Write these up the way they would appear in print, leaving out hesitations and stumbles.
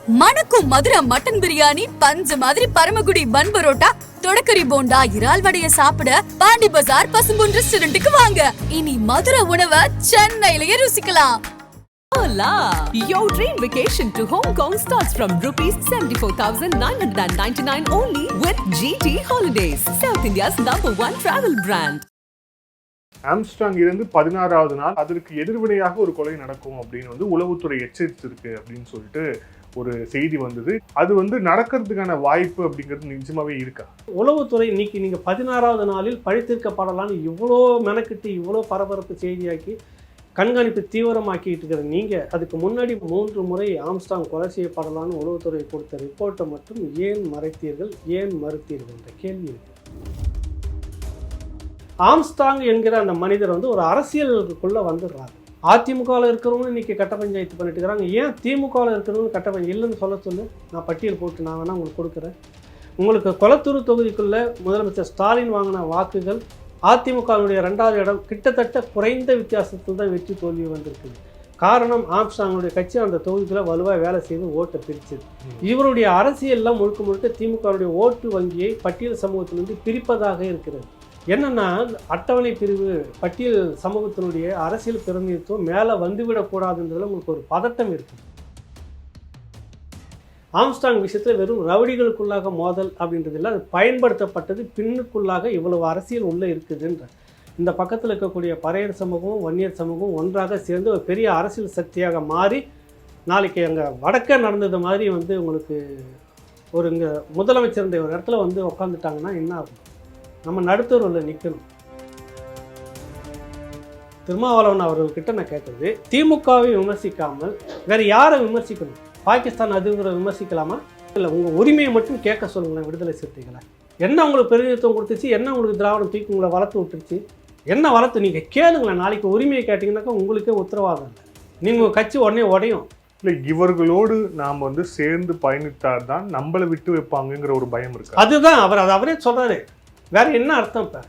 மணக்கும் மதுரை மட்டன் பிரியாணி, பஞ்சு மாதிரி பரமக்குடி பன் பரோட்டா, தொடக்கரி போண்டா, இறால் வடைய சாப்பிட பாண்டி பஜார் பசும்பொன் ரெஸ்டாரண்ட்டுக்கு வாங்க. இனி மதுரை உணவை சென்னையிலேயே ருசிக்கலாம். Hola! Your dream vacation to Hong Kong starts from rupees 74,999 only with GT Holidays, South India's #1 travel brand. Armstrong இருந்து 16வது நாள் அதற்கு எதிர்வினையாக ஒரு கொலை நடக்கும் அப்படின்னு உளவுத்துறை எச்சரித்திருக்கு அப்படின்னு சொல்லிட்டு ஒரு செய்தி வந்தது. அது நடக்கிறதுக்கான வாய்ப்பு அப்படிங்கிறது நிஜமாவே இருக்கா? உளவுத்துறை இன்னைக்கு நீங்க 16வது நாளில் பழித்திருக்கப்படலான்னு இவ்வளோ மெனக்கிட்டு இவ்வளோ பரபரப்பு செய்தியாக்கி கண்காணிப்பு தீவிரமாக்கிட்டு இருக்கிற நீங்க அதுக்கு முன்னாடி 3 முறை ஆம்ஸ்ட்ராங் கொலை செய்யப்படலான்னு உளவுத்துறை கொடுத்த ரிப்போர்ட்டை மட்டும் ஏன் மறைத்தீர்கள், ஏன் மறுத்தீர்கள் என்ற கேள்வி இருக்கு. ஆம்ஸ்ட்ராங் என்கிற அந்த மனிதர் ஒரு அரசியலுக்குள்ள வந்துடுறாரு. அதிமுகவில் இருக்கிறவங்க இன்னைக்கு கட்ட பஞ்சாயத்து பண்ணிட்டு இருக்கிறாங்க. ஏன் திமுகவில் இருக்கிறவங்க கட்ட பஞ்சாயத்து இல்லைன்னு சொல்லு, நான் பட்டியல் போட்டு நான் வேணா உங்களுக்கு கொடுக்குறேன். உங்களுக்கு கொளத்தூர் தொகுதிக்குள்ள முதலமைச்சர் ஸ்டாலின் வாங்கின வாக்குகள் அதிமுகவுடைய 2வது இடம் கிட்டத்தட்ட குறைந்த வித்தியாசத்தில் தான் வெற்றி தோல்வி வந்திருக்குது. காரணம் ஆம்ஸ்ட்ராங்குடைய கட்சி அந்த தொகுதியில் வலுவாக வேலை செய்து ஓட்டை பிரிச்சது. இவருடைய அரசியல்லாம் முழுக்க முழுக்க திமுகவுடைய ஓட்டு வங்கியை பட்டியல் சமூகத்திலிருந்து பிரிப்பதாக இருக்கிறது. என்னன்னா அட்டவணை பிரிவு பட்டியல் சமூகத்தினுடைய அரசியல் பிரதிநிதித்துவம் மேலே வந்துவிடக்கூடாதுன்றதுல உங்களுக்கு ஒரு பதட்டம் இருக்குது. ஆம்ஸ்ட்ராங் விஷயத்தில் வெறும் ரவுடிகளுக்குள்ளாக மோதல் அப்படின்றது இல்லை, அது பயன்படுத்தப்பட்டது பின்னுக்குள்ளாக இவ்வளவு அரசியல் உள்ளே இருக்குதுன்ற இந்த பக்கத்தில் இருக்கக்கூடிய பறையர் சமூகமும் வன்னியர் சமூகமும் ஒன்றாக சேர்ந்து ஒரு பெரிய அரசியல் சக்தியாக மாறி நாளைக்கு அங்கே வடக்க நடந்தது மாதிரி உங்களுக்கு ஒரு இங்கே முதலமைச்சர் ஒரு இடத்துல உட்காந்துட்டாங்கன்னா என்ன ஆகும்? நம்ம நடுத்தூரில் நிற்கணும். திருமாவளவன் அவர்கள்கிட்ட நான் கேட்குறது, திமுகவை விமர்சிக்காமல் வேறு யாரை விமர்சிக்கணும்? பாகிஸ்தான் அதிபரை விமர்சிக்கலாமா? இல்லை, உங்கள் உரிமையை மட்டும் கேட்க சொல்லுங்களேன். விடுதலை சிறுத்தைகளை என்ன உங்களுக்கு பிரதிநிதித்துவம் கொடுத்துச்சு, என்ன உங்களுக்கு திராவிடம் தூக்கி உங்களை வளர்த்து விட்டுருச்சு, என்ன வளர்த்து நீங்கள் கேளுங்களேன். நாளைக்கு உரிமையை கேட்டிங்கன்னாக்கா உங்களுக்கே உத்தரவாதம் இல்லை, நீங்கள் கட்சி உடனே உடையும். இல்லை, இவர்களோடு நாம் சேர்ந்து பயணித்தால் தான் நம்மளை விட்டு வைப்பாங்கங்கிற ஒரு பயம் இருக்கு. அதுதான் அவரே சொல்கிறாரு. வேற என்ன அர்த்தம்? இப்போ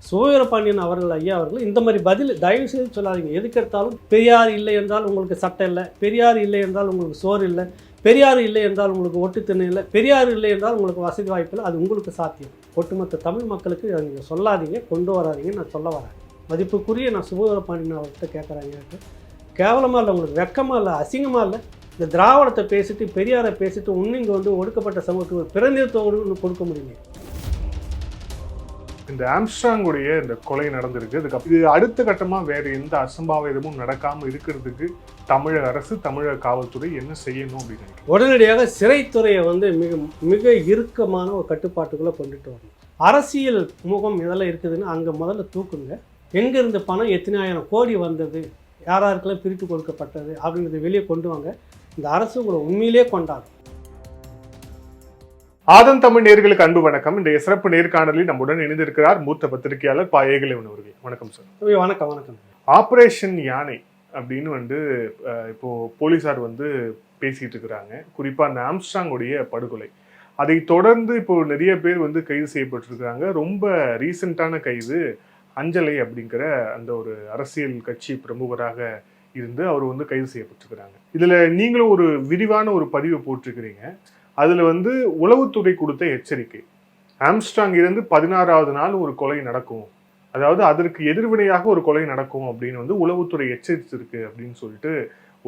சுவீரபாண்டியன் அவர்கள் ஐயா அவர்கள் இந்த மாதிரி பதில் தயவு செய்து சொல்லாதீங்க. எதுக்கு எடுத்தாலும் பெரியார் இல்லை என்றால் உங்களுக்கு சட்டம் இல்லை, பெரியார் இல்லை என்றால் உங்களுக்கு சோறு இல்லை, பெரியார் இல்லை என்றால் உங்களுக்கு ஒட்டுத்திணை இல்லை, பெரியார் இல்லை என்றால் உங்களுக்கு வசதி வாய்ப்பு இல்லை. அது உங்களுக்கு சாத்தியம். ஒட்டுமொத்த தமிழ் மக்களுக்கு அதை நீங்கள் சொல்லாதீங்க, கொண்டு வராதிங்கன்னு நான் சொல்ல வரேன். மதிப்புக்குரிய நான் சுவீரபாண்டியன் அவர்கிட்ட கேட்குறாங்க, கேவலமாக இல்லை, உங்களுக்கு வெக்கமாக இல்லை, அசிங்கமாக இல்லை? இந்த திராவிடத்தை பேசிட்டு பெரியாரை பேசிட்டு இன்னும் இங்கே ஒடுக்கப்பட்ட சமூகத்துக்கு பிரதிநிதித்துவம் கொடுக்க முடியல. இந்த ஆம்ஸ்ட்ராங்குடைய இந்த கொலை நடந்திருக்கு. இது அடுத்த கட்டமாக வேறு எந்த அசம்பாவிதமும் நடக்காமல் இருக்கிறதுக்கு தமிழக அரசு, தமிழக காவல்துறை என்ன செய்யணும் அப்படின்னு நினைக்கிறேன்? உடனடியாக சிறைத்துறையை மிக மிக இறுக்கமான ஒரு கட்டுப்பாட்டுக்குள்ளே கொண்டுட்டு வரணும். அரசியல் முகம் இதெல்லாம் இருக்குதுன்னு அங்கே முதல்ல தூக்குங்க. எங்கேருந்து பணம் எத்தனை ஆயிரம் கோடி வந்தது, யாராருக்கெல்லாம் பிரித்து கொடுக்கப்பட்டது அப்படின்றத வெளியே கொண்டு வாங்க. இந்த அரசு உங்களை உண்மையிலே கொண்டாடும். ஆதன் தமிழ் நேயர்களுக்கு அன்பு வணக்கம். இந்த சிறப்பு நேர்காணலில் நம்முடன் இணைந்திருக்கிறார் மூத்த பத்திரிகையாளர் ப. ஏகலைவன் அவர்கள். வணக்கம் சார். வணக்கம். வணக்கம். ஆபரேஷன் யானை அப்படின்னு இப்போ போலீசார் பேசிட்டு இருக்கிறாங்க. குறிப்பா அந்த ஆம்ஸ்ட்ராங்குடைய படுகொலை, அதை தொடர்ந்து இப்போ நிறைய பேர் கைது செய்யப்பட்டிருக்கிறாங்க. ரொம்ப ரீசெண்டான கைது அஞ்சலை அப்படிங்கிற அந்த ஒரு அரசியல் கட்சி பிரமுகராக இருந்து அவர் கைது செய்யப்பட்டிருக்கிறாங்க. இதுல நீங்களும் ஒரு விரிவான ஒரு பதிவை போட்டிருக்கிறீங்க. அதுல உளவுத்துறை கொடுத்த எச்சரிக்கை, ஆம்ஸ்ட்ராங் இருந்து 16வது நாள் ஒரு கொலை நடக்கும், அதாவது அதற்கு எதிர்வினையாக ஒரு கொலை நடக்கும் அப்படின்னு உளவுத்துறை எச்சரித்திருக்கு அப்படின்னு சொல்லிட்டு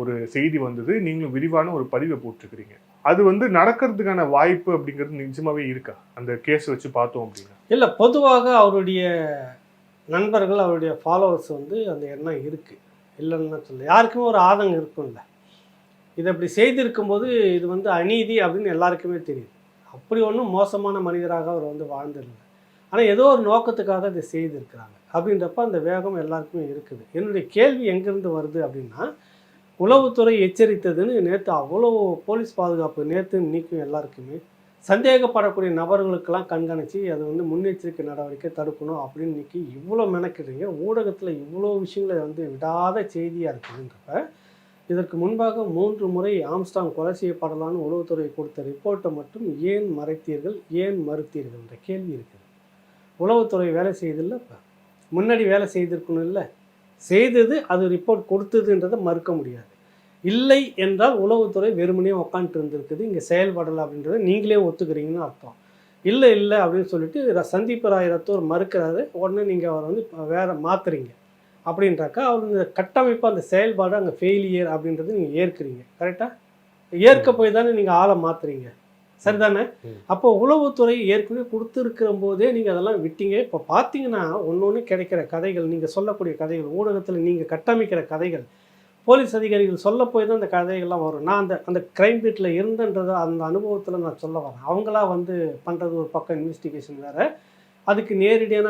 ஒரு செய்தி வந்தது. நீங்களும் விரிவான ஒரு பதிவை போட்டிருக்கிறீங்க. அது நடக்கிறதுக்கான வாய்ப்பு அப்படிங்கிறது நிஜமாவே இருக்கா அந்த கேஸ் வச்சு பார்த்தோம் அப்படின்னா? இல்லை, பொதுவாக அவருடைய நண்பர்கள், அவருடைய ஃபாலோவர்ஸ் அந்த எண்ணம் இருக்குது, இல்லைன்னு சொல்ல. யாருக்குமே ஒரு ஆதங்கம் இருக்கும்ல, இதை அப்படி செய்திருக்கும்போது இது அநீதி அப்படின்னு எல்லாருக்குமே தெரியுது. அப்படி ஒன்றும் மோசமான மனிதராக அவர் வாழ்ந்துடல. ஆனால் ஏதோ ஒரு நோக்கத்துக்காக இதை செய்திருக்கிறாங்க அப்படின்றப்ப அந்த வேகம் எல்லாருக்குமே இருக்குது. என்னுடைய கேள்வி எங்கேருந்து வருது அப்படின்னா, உளவுத்துறை எச்சரித்ததுன்னு நேற்று அவ்வளோ போலீஸ் பாதுகாப்பு நேற்று இன்னைக்கும் எல்லாருக்குமே சந்தேகப்படக்கூடிய நபர்களுக்கெல்லாம் கண்காணித்து அது முன்னெச்சரிக்கை நடவடிக்கை தடுக்கணும் அப்படின்னு இன்றைக்கி இவ்வளோ மெனக்கிடுங்க. ஊடகத்தில் இவ்வளோ விஷயங்களை விடாத செய்தியாக இருக்குதுன்றப்ப இதற்கு முன்பாக 3 முறை ஆம்ஸ்ட்ராங் கொலை செய்யப்படலான்னு உளவுத்துறை கொடுத்த ரிப்போர்ட்டை மட்டும் ஏன் மறைத்தீர்கள், ஏன் மறுத்தீர்கள் என்ற கேள்வி இருக்குது. உளவுத்துறை வேலை செய்தில்லை, இப்போ முன்னாடி வேலை செய்திருக்கணும் இல்லை, செய்தது அது ரிப்போர்ட் கொடுத்ததுன்றதை மறுக்க முடியாது. இல்லை என்றால் உளவுத்துறை வெறுமனே உட்காந்துட்டு இருந்திருக்குது, இங்கே செயல்படலை அப்படின்றத நீங்களே ஒத்துக்கிறீங்கன்னு அர்த்தம். இல்லை இல்லை அப்படின்னு சொல்லிட்டு சந்தீப் ராய் ரத்தோர் மறுக்கிறாரு, உடனே நீங்கள் அவரை வந்து வேற மாற்றுறீங்க அப்படின்றாக்கா அவர் இந்த கட்டமைப்பு அந்த செயல்பாடு அங்கே ஃபெயிலியர் அப்படின்றது நீங்கள் ஏற்கிறீங்க. கரெக்டாக ஏற்க போய் தானே நீங்கள் ஆளை மாற்றுறீங்க, சரிதானே? அப்போ உளவுத்துறை ஏற்கனவே கொடுத்துருக்கிற போதே நீங்கள் அதெல்லாம் விட்டீங்க. இப்போ பார்த்தீங்கன்னா ஒன்று கிடைக்கிற கதைகள், நீங்கள் சொல்லக்கூடிய கதைகள், ஊடகத்தில் நீங்கள் கட்டமைக்கிற கதைகள், போலீஸ் அதிகாரிகள் சொல்ல போய் தான் அந்த கதைகள்லாம் வரும். நான் அந்த க்ரைம் பீட்டில் இருந்தன்றதை அந்த அனுபவத்தில் நான் சொல்ல வரேன். அவங்களா வந்து பண்ணுறது ஒரு பக்கம் இன்வெஸ்டிகேஷன் வேறு, அதுக்கு நேரடியான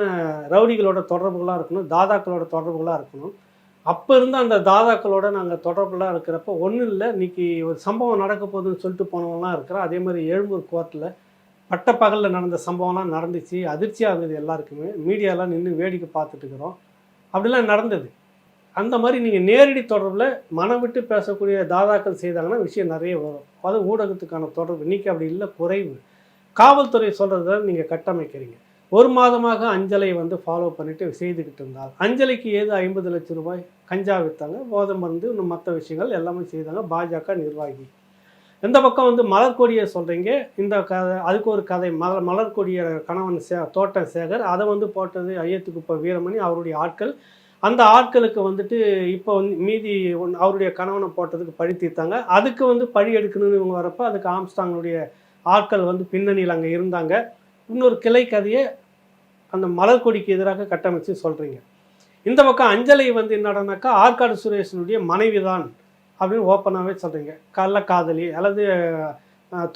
ரவுடிகளோட தொடர்புகளாக இருக்கணும், தாதாக்களோட தொடர்புகளாக இருக்கணும். அப்போ இருந்த அந்த தாதாக்களோட நாங்கள் தொடர்புலாம் இருக்கிறப்ப ஒன்றும் இல்லை, இன்றைக்கி ஒரு சம்பவம் நடக்க போகுதுன்னு சொல்லிட்டு போனவங்களாம் இருக்கிறோம். அதே மாதிரி எழும்பூர் கோர்ட்டில் பட்டப்பகலில் நடந்த சம்பவம்லாம் நடந்துச்சு, அதிர்ச்சியாக இருந்தது எல்லாருக்குமே. மீடியாலாம் நின்று வேடிக்கை பார்த்துட்டு இருக்கிறோம், அப்படிலாம் நடந்தது. அந்த மாதிரி நீங்கள் நேரடி தொடர்பில் மனம் விட்டு பேசக்கூடிய தாதாக்கள் செய்தாங்கன்னா விஷயம் நிறைய வரும். அது ஊடகத்துக்கான தொடர்பு. இன்றைக்கி அப்படி இல்லை, குறைவு. காவல்துறை சொல்கிறத நீங்கள் கட்டமைக்கிறீங்க. ஒரு மாதமாக அஞ்சலை வந்து ஃபாலோ பண்ணிட்டு செய்துக்கிட்டு இருந்தால், அஞ்சலிக்கு ஏது 50 லட்சம் ரூபாய் கஞ்சா விற்றாங்க, போதை மருந்து, இன்னும் மற்ற விஷயங்கள் எல்லாமே செய்தாங்க பாஜக நிர்வாகி. இந்த பக்கம் வந்து மலர்கொடியை சொல்கிறீங்க, இந்த கதை அதுக்கு ஒரு கதை. மலர்கொடிய கணவன் தோட்டம் சேகர், அதை வந்து போட்டது ஐயத்துக்குப்ப வீரமணி அவருடைய ஆட்கள். அந்த ஆட்களுக்கு வந்துட்டு இப்போ வந்து மீதி அவருடைய கணவனை போட்டதுக்கு பழி தீர்த்தாங்க. அதுக்கு வந்து பழி எடுக்கணும்னு இவங்க வரப்போ அதுக்கு ஆம்ஸ்டாங்களுடைய ஆட்கள் வந்து பின்னணியில் அங்கே இருந்தாங்க. இன்னொரு கிளை கதையை அந்த மலர்கொடிக்கு எதிராக கட்டமைச்சு சொல்கிறீங்க. இந்த பக்கம் அஞ்சலை வந்து என்னடானாக்கா ஆற்காடு சுரேஷனுடைய மனைவி தான் அப்படின்னு ஓப்பனாகவே சொல்கிறீங்க. கள்ளக்காதலி அல்லது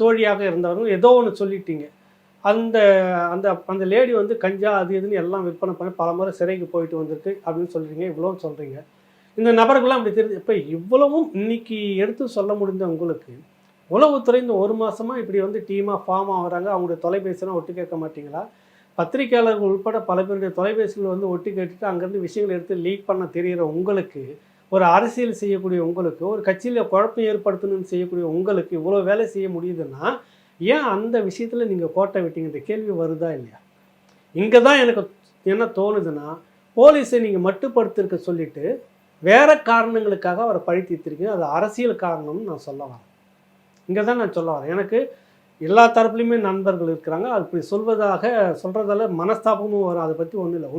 தோழியாக இருந்தவர்கள் ஏதோ ஒன்று சொல்லிட்டீங்க. அந்த அந்த அந்த லேடி வந்து கஞ்சா அது இதுன்னு எல்லாம் விற்பனை பண்ணி பல முறை சிறைக்கு போயிட்டு வந்திருக்கு அப்படின்னு சொல்கிறீங்க. இவ்வளோ சொல்கிறீங்க. இந்த நபர்கள்லாம் அப்படி தெரிஞ்சு இப்போ இவ்வளவும் இன்னைக்கு எடுத்து சொல்ல முடிந்த உங்களுக்கு உளவுத்துறை இந்த ஒரு மாதமாக இப்படி வந்து டீமாக ஃபார்ம் ஆகிறாங்க. அவங்களுடைய தொலைபேசியெலாம் ஒட்டு கேட்க மாட்டிங்களா? பத்திரிகையாளர்கள் உட்பட பல பேருடைய தொலைபேசிகள் வந்து ஒட்டி கேட்டுட்டு அங்கேருந்து விஷயங்களை எடுத்து லீக் பண்ண தெரிகிற உங்களுக்கு, ஒரு அரசியல் செய்யக்கூடிய உங்களுக்கு, ஒரு கட்சியில் குழப்பம் ஏற்படுத்தணும்னு செய்யக்கூடிய உங்களுக்கு இவ்வளோ வேலை செய்ய முடியுதுன்னா ஏன் அந்த விஷயத்தில் நீங்கள் கோட்டை விட்டீங்க? இந்த கேள்வி வருதா இல்லையா? இங்கே தான் எனக்கு என்ன தோணுதுன்னா, போலீஸை நீங்கள் மட்டுப்படுத்திருக்க சொல்லிவிட்டு வேறு காரணங்களுக்காக அவரை பழி தீர்த்திருக்கீங்க. அது அரசியல் காரணம்னு நான் சொல்ல வரேன். இங்கே தான் நான் சொல்ல வரேன். எனக்கு எல்லா தரப்புலையுமே நண்பர்கள் இருக்கிறாங்க. அது இப்படி சொல்கிறதால மனஸ்தாபமும் வரும். அதை பற்றி ஒன்றும் இல்லை.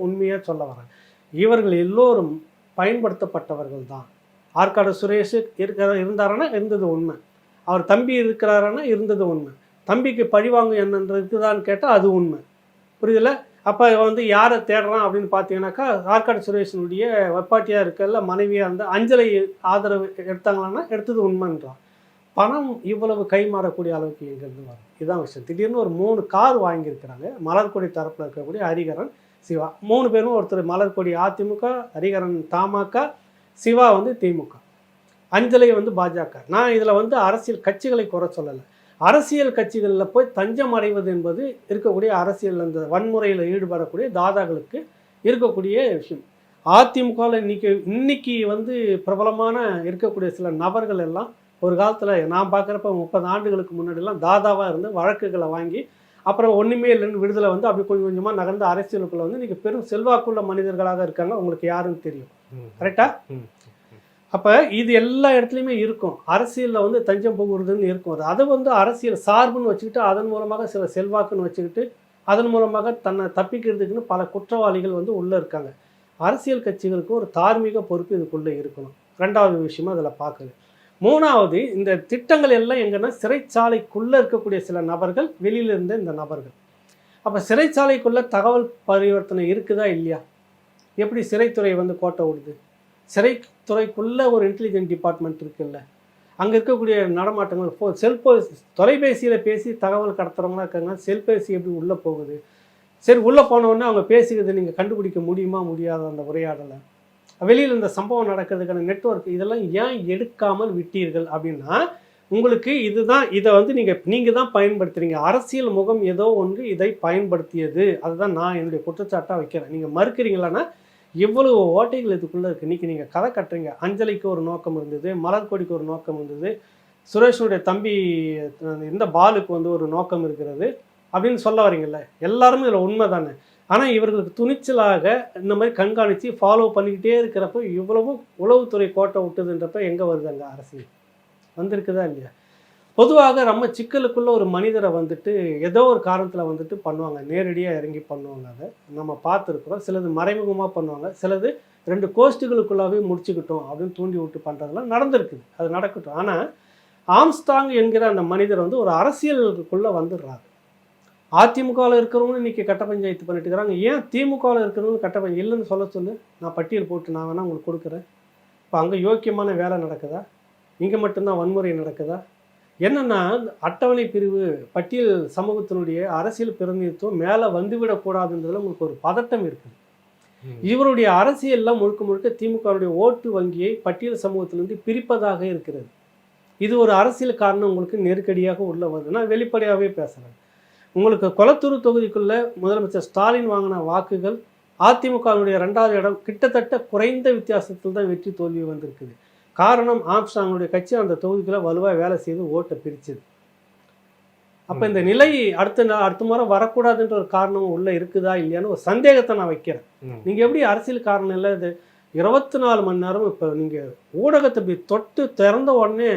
உண்மையாக சொல்ல வரேன். இவர்கள் எல்லோரும் பயன்படுத்தப்பட்டவர்கள் தான். ஆற்காடு சுரேஷ் இருந்தாருன்னா இருந்தது உண்மை. அவர் தம்பி இருக்கிறாருன்னா இருந்தது உண்மை. தம்பிக்கு பழிவாங்க என்னன்றதுதான் கேட்டால் அது உண்மை. புரியுதில்ல? அப்போ வந்து யாரை தேடுறான் அப்படின்னு பார்த்தீங்கன்னாக்கா ஆற்காடு சுரேஷனுடைய வெப்பாட்டியாக இருக்கல மனைவியாக இருந்தால் அஞ்சலை ஆதரவு எடுத்தாங்களான்னா எடுத்தது உண்மைன்றான். பணம் இவ்வளவு கை மாறக்கூடிய அளவுக்கு எங்கேருந்து வரும்? இதுதான் விஷயம். திடீர்னு ஒரு 3 கார் வாங்கியிருக்கிறாங்க. மலர்கொடி தரப்பில் இருக்கக்கூடிய ஹரிகரன், சிவா 3 பேரும். ஒருத்தர் மலர்கொடி அதிமுக, ஹரிகரன் தமாக, சிவா வந்து திமுக, அஞ்சலை வந்து பாஜக. நான் இதில் வந்து அரசியல் கட்சிகளை குறை சொல்லலை. அரசியல் கட்சிகளில் போய் தஞ்சம் அடைவது என்பது இருக்கக்கூடிய அரசியல் அந்த வன்முறையில் ஈடுபடக்கூடிய தாதாக்களுக்கு இருக்கக்கூடிய விஷயம். அதிமுகவில் இன்னைக்கு வந்து பிரபலமான இருக்கக்கூடிய சில நபர்கள் எல்லாம் ஒரு காலத்தில் நான் பார்க்குறப்ப 30 ஆண்டுகளுக்கு முன்னாடிலாம் தாதாவாக இருந்து வழக்குகளை வாங்கி அப்புறம் ஒன்றுமே இல்லைன்னு விடுதலை வந்து அப்படி கொஞ்சம் கொஞ்சமாக நகர்ந்து அரசியலுக்குள்ளே வந்து இன்றைக்கி பெரும் செல்வாக்குள்ள மனிதர்களாக இருக்காங்க. உங்களுக்கு யாருன்னு தெரியும், கரெக்டாக? அப்போ இது எல்லா இடத்துலையுமே இருக்கும். அரசியலில் வந்து தஞ்சம் புகுறதுன்னு இருக்கும். அதை வந்து அரசியல் சார்புன்னு வச்சுக்கிட்டு அதன் மூலமாக சில செல்வாக்குன்னு வச்சுக்கிட்டு அதன் மூலமாக தன்னை தப்பிக்கிறதுக்குன்னு பல குற்றவாளிகள் வந்து உள்ளே இருக்காங்க. அரசியல் கட்சிகளுக்கு ஒரு தார்மீக பொறுப்பு இதுக்குள்ளே இருக்கணும். 2வது விஷயமா அதில் பார்க்குது. 3வது, இந்த திட்டங்கள் எல்லாம் எங்கன்னா சிறைச்சாலைக்குள்ளே இருக்கக்கூடிய சில நபர்கள், வெளியில் இருந்த இந்த நபர்கள். அப்போ சிறைச்சாலைக்குள்ளே தகவல் பரிவர்த்தனை இருக்குதா இல்லையா? எப்படி சிறைத்துறை வந்து கோட்டை விடுது? சிறைத்துறைக்குள்ளே ஒரு இன்டெலிஜென்ட் டிபார்ட்மெண்ட் இருக்குல்ல, அங்கே இருக்கக்கூடிய நடமாட்டங்கள் தொலைபேசியில் பேசி தகவல் கடத்துறவங்களா இருக்காங்க. செல்பேசி எப்படி உள்ளே போகுது? சரி, உள்ளே போனோடனே அவங்க பேசிக்கிறது நீங்கள் கண்டுபிடிக்க முடியுமா முடியாத அந்த உரையாடலை? வெளியில் இந்த சம்பவம் நடக்கிறதுக்கான நெட்வொர்க் இதெல்லாம் ஏன் எடுக்காமல் விட்டீர்கள் அப்படின்னா உங்களுக்கு இதுதான், இதை வந்து நீங்கள் தான் பயன்படுத்துகிறீங்க. அரசியல் முகம் ஏதோ ஒன்று இதை பயன்படுத்தியது. அதுதான் நான் என்னுடைய குற்றச்சாட்டாக வைக்கிறேன். நீங்கள் மறுக்கிறீங்களான்னா எவ்வளவு ஓட்டைகள் இதுக்குள்ளே இருக்குது. இன்றைக்கி நீங்கள் கதை கட்டுறீங்க. அஞ்சலிக்கு ஒரு நோக்கம் இருந்தது, மலர்கொடிக்கு ஒரு நோக்கம் இருந்தது, சுரேஷனுடைய தம்பி இந்த பாலுக்கு வந்து ஒரு நோக்கம் இருக்கிறது அப்படின்னு சொல்ல வரீங்கல்ல. எல்லாருமே இதில் உண்மை தானே. ஆனால் இவர்களுக்கு துணிச்சலாக இந்த மாதிரி கண்காணித்து ஃபாலோ பண்ணிக்கிட்டே இருக்கிறப்ப இவ்வளவு உளவுத்துறை கோட்டை விட்டுதுன்றப்ப எங்கே வருது அங்கே அரசியல் வந்திருக்குதா இல்லையா? பொதுவாக நம்ம சிக்கலுக்குள்ள ஒரு மனிதரை வந்துட்டு ஏதோ ஒரு காரணத்தில் வந்துட்டு பண்ணுவாங்க, நேரடியாக இறங்கி பண்ணுவாங்க. அதை நம்ம பார்த்துருக்குறோம். சிலது மறைமுகமாக பண்ணுவாங்க, சிலது 2 கோஷ்டிகளுக்குள்ளாவே முடிச்சுக்கிட்டோம் அப்படின்னு தூண்டி விட்டு பண்ணுறதெல்லாம் நடந்திருக்குது. அது நடக்கட்டும். ஆனால் ஆம்ஸ்ட்ராங் என்கிற அந்த மனிதர் வந்து ஒரு அரசியலுக்குள்ளே வந்துடுறாரு. அதிமுகவில் இருக்கிறவங்க இன்றைக்கி கட்ட பஞ்சாயத்து பண்ணிட்டு இருக்கிறாங்க. ஏன் திமுகவில் இருக்கிறவங்க கட்ட பஞ்சாயத்து இல்லைன்னு சொல்ல சொல்லு, நான் பட்டியல் போட்டு நான் வேணால் உங்களுக்கு கொடுக்குறேன். இப்போ அங்கே யோக்கியமான வேலை நடக்குதா? இங்கே மட்டும்தான் வன்முறை நடக்குதா? என்னென்னா அட்டவணை பிரிவு பட்டியல் சமூகத்தினுடைய அரசியல் பிரதிநிதித்துவம் மேலே வந்துவிடக்கூடாதுன்றதுல உங்களுக்கு ஒரு பதட்டம் இருக்குது. இவருடைய அரசியல்லாம் முழுக்க முழுக்க திமுகவுடைய ஓட்டு வங்கியை பட்டியல் சமூகத்திலிருந்து பிரிப்பதாக இருக்கிறது. இது ஒரு அரசியல் காரணம் உங்களுக்கு நெருக்கடியாக உள்ள வருது. நான் வெளிப்படையாகவே பேசுகிறேன். உங்களுக்கு கொளத்தூர் தொகுதிக்குள்ளே முதலமைச்சர் ஸ்டாலின் வாங்கின வாக்குகள் அதிமுகவுடைய 2வது இடம் கிட்டத்தட்ட குறைந்த வித்தியாசத்தில் தான் வெற்றி தோல்வி வந்திருக்குது. காரணம் ஆம்ஸ்ட்ராங்குடைய கட்சி அந்த தொகுதிக்குள்ளே வலுவாக வேலை செய்து ஓட்டை பிரிச்சுது. அப்போ இந்த நிலை அடுத்த முறை வரக்கூடாதுன்ற ஒரு காரணம் உள்ளே இருக்குதா இல்லையான்னு ஒரு சந்தேகத்தை நான் வைக்கிறேன். நீங்கள் எப்படி அரசியல் காரணம் இல்லை, இது 24 மணி நேரம் இப்போ நீங்கள் ஊடகத்தை இப்படி தொட்டு திறந்த உடனே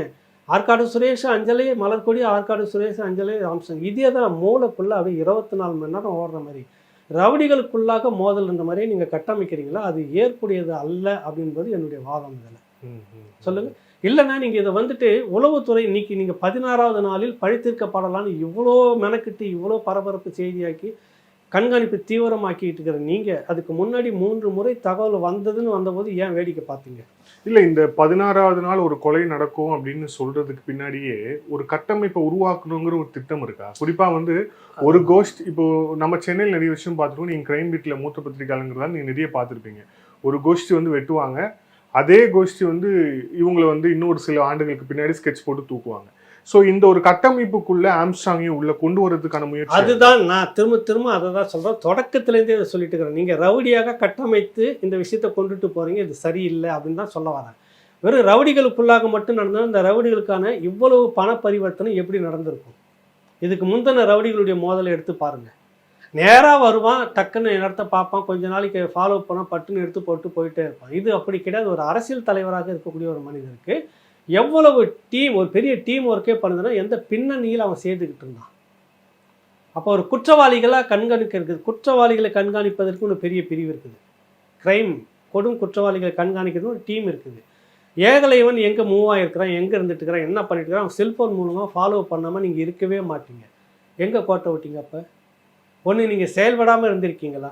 ஆற்காடு சுரேஷ் அஞ்சலி மலர்கொடி, ஆற்காடு சுரேஷ் அஞ்சலி ஆம்ஸ்ட்ராங், இதே தான் மூளைக்குள்ளே அப்படியே 24 மணி நேரம் ஓடுற மாதிரி ரவுடிகளுக்குள்ளாக மோதல்ன்ற மாதிரி நீங்கள் கட்டமைக்கிறீங்களா? அது ஏற்புடையது அல்ல அப்படின்றது என்னுடைய வாதம். இதில் சொல்லுங்கள். இல்லைன்னா நீங்கள் இதை வந்துட்டு உளவுத்துறை இன்னைக்கு நீங்கள் 16வது நாளில் பழித்திருக்கப்படலான்னு இவ்வளோ மெனக்கிட்டு இவ்வளோ பரபரப்பு செய்தியாக்கி கண்காணிப்பு தீவிரமாக்கிட்டு இருக்கிற நீங்கள் அதுக்கு முன்னாடி 3 முறை தகவல் வந்ததுன்னு வந்தபோது ஏன் வேடிக்கை பார்த்தீங்க? இல்லை, இந்த 16வது நாள் ஒரு கொலை நடக்கும் அப்படின்னு சொல்றதுக்கு பின்னாடியே ஒரு கட்டமைப்பை உருவாக்கணுங்கிற ஒரு திட்டம் இருக்கா? குறிப்பா வந்து ஒரு கோஷ்டி, இப்போ நம்ம சென்னையில் நிறைய விஷயம் பார்த்துருக்கோம். நீங்கள் கிரைம் பீட்ல மூத்த பத்திரிகையாளங்கிறதால நீங்கள் நிறைய பார்த்துருப்பீங்க. ஒரு கோஷ்டி வந்து வெட்டுவாங்க, அதே கோஷ்டி வந்து இவங்களை வந்து இன்னொரு சில ஆண்டுகளுக்கு பின்னாடி ஸ்கெட்ச் போட்டு தூக்குவாங்க. ஸோ இந்த ஒரு கட்டமைப்புக்குள்ள ஆம்ஸ்ட்ராங்கையும் உள்ள கொண்டு வரதுக்கான முயற்சி அதுதான். நான் திரும்ப அதை தான் சொல்கிறேன். தொடக்கத்துலேருந்தே இதை சொல்லிட்டு இருக்கிறேன். நீங்கள் ரவுடியாக கட்டமைத்து இந்த விஷயத்தை கொண்டுட்டு போகிறீங்க, இது சரியில்லை அப்படின்னு தான் சொல்ல வரேன். வெறும் ரவுடிகளுக்குள்ளாக மட்டும் நடந்தால் இந்த ரவுடிகளுக்கான இவ்வளவு பண பரிவர்த்தனை எப்படி நடந்திருக்கும்? இதுக்கு முந்தின ரவுடிகளுடைய மோதலை எடுத்து பாருங்கள். நேராக வருவான், டக்குன்னு இடத்த பார்ப்பான், கொஞ்ச நாளைக்கு ஃபாலோ பண்ணால் பட்டுன்னு எடுத்து போட்டு போயிட்டே இருப்பான். இது அப்படி கிடையாது. ஒரு அரசியல் தலைவராக இருக்கக்கூடிய ஒரு மனிதனுக்கு எவ்வளவு ஒரு பெரிய டீம் ஒர்க்கே பண்ணுதுன்னா எந்த பின்னணியில் அவன் சேர்த்துக்கிட்டு இருந்தான். அப்போ ஒரு குற்றவாளிகளாக கண்காணிக்க இருக்குது. குற்றவாளிகளை கண்காணிப்பதற்கு ஒரு பெரிய பிரிவு இருக்குது. கிரைம் கொடும் குற்றவாளிகளை கண்காணிக்கிறது ஒரு டீம் இருக்குது. ஏகலைவன் எங்கே மூவ் ஆகிருக்கிறான், எங்கே இருந்துட்டு இருக்கிறான், என்ன பண்ணிட்டு இருக்கிறான், அவன் செல்ஃபோன் மூலமாக ஃபாலோ பண்ணாமல் நீங்கள் இருக்கவே மாட்டீங்க. எங்கே கோட்டை விட்டீங்க? அப்போ ஒன்று நீங்கள் செயல்படாமல் இருந்திருக்கீங்களா?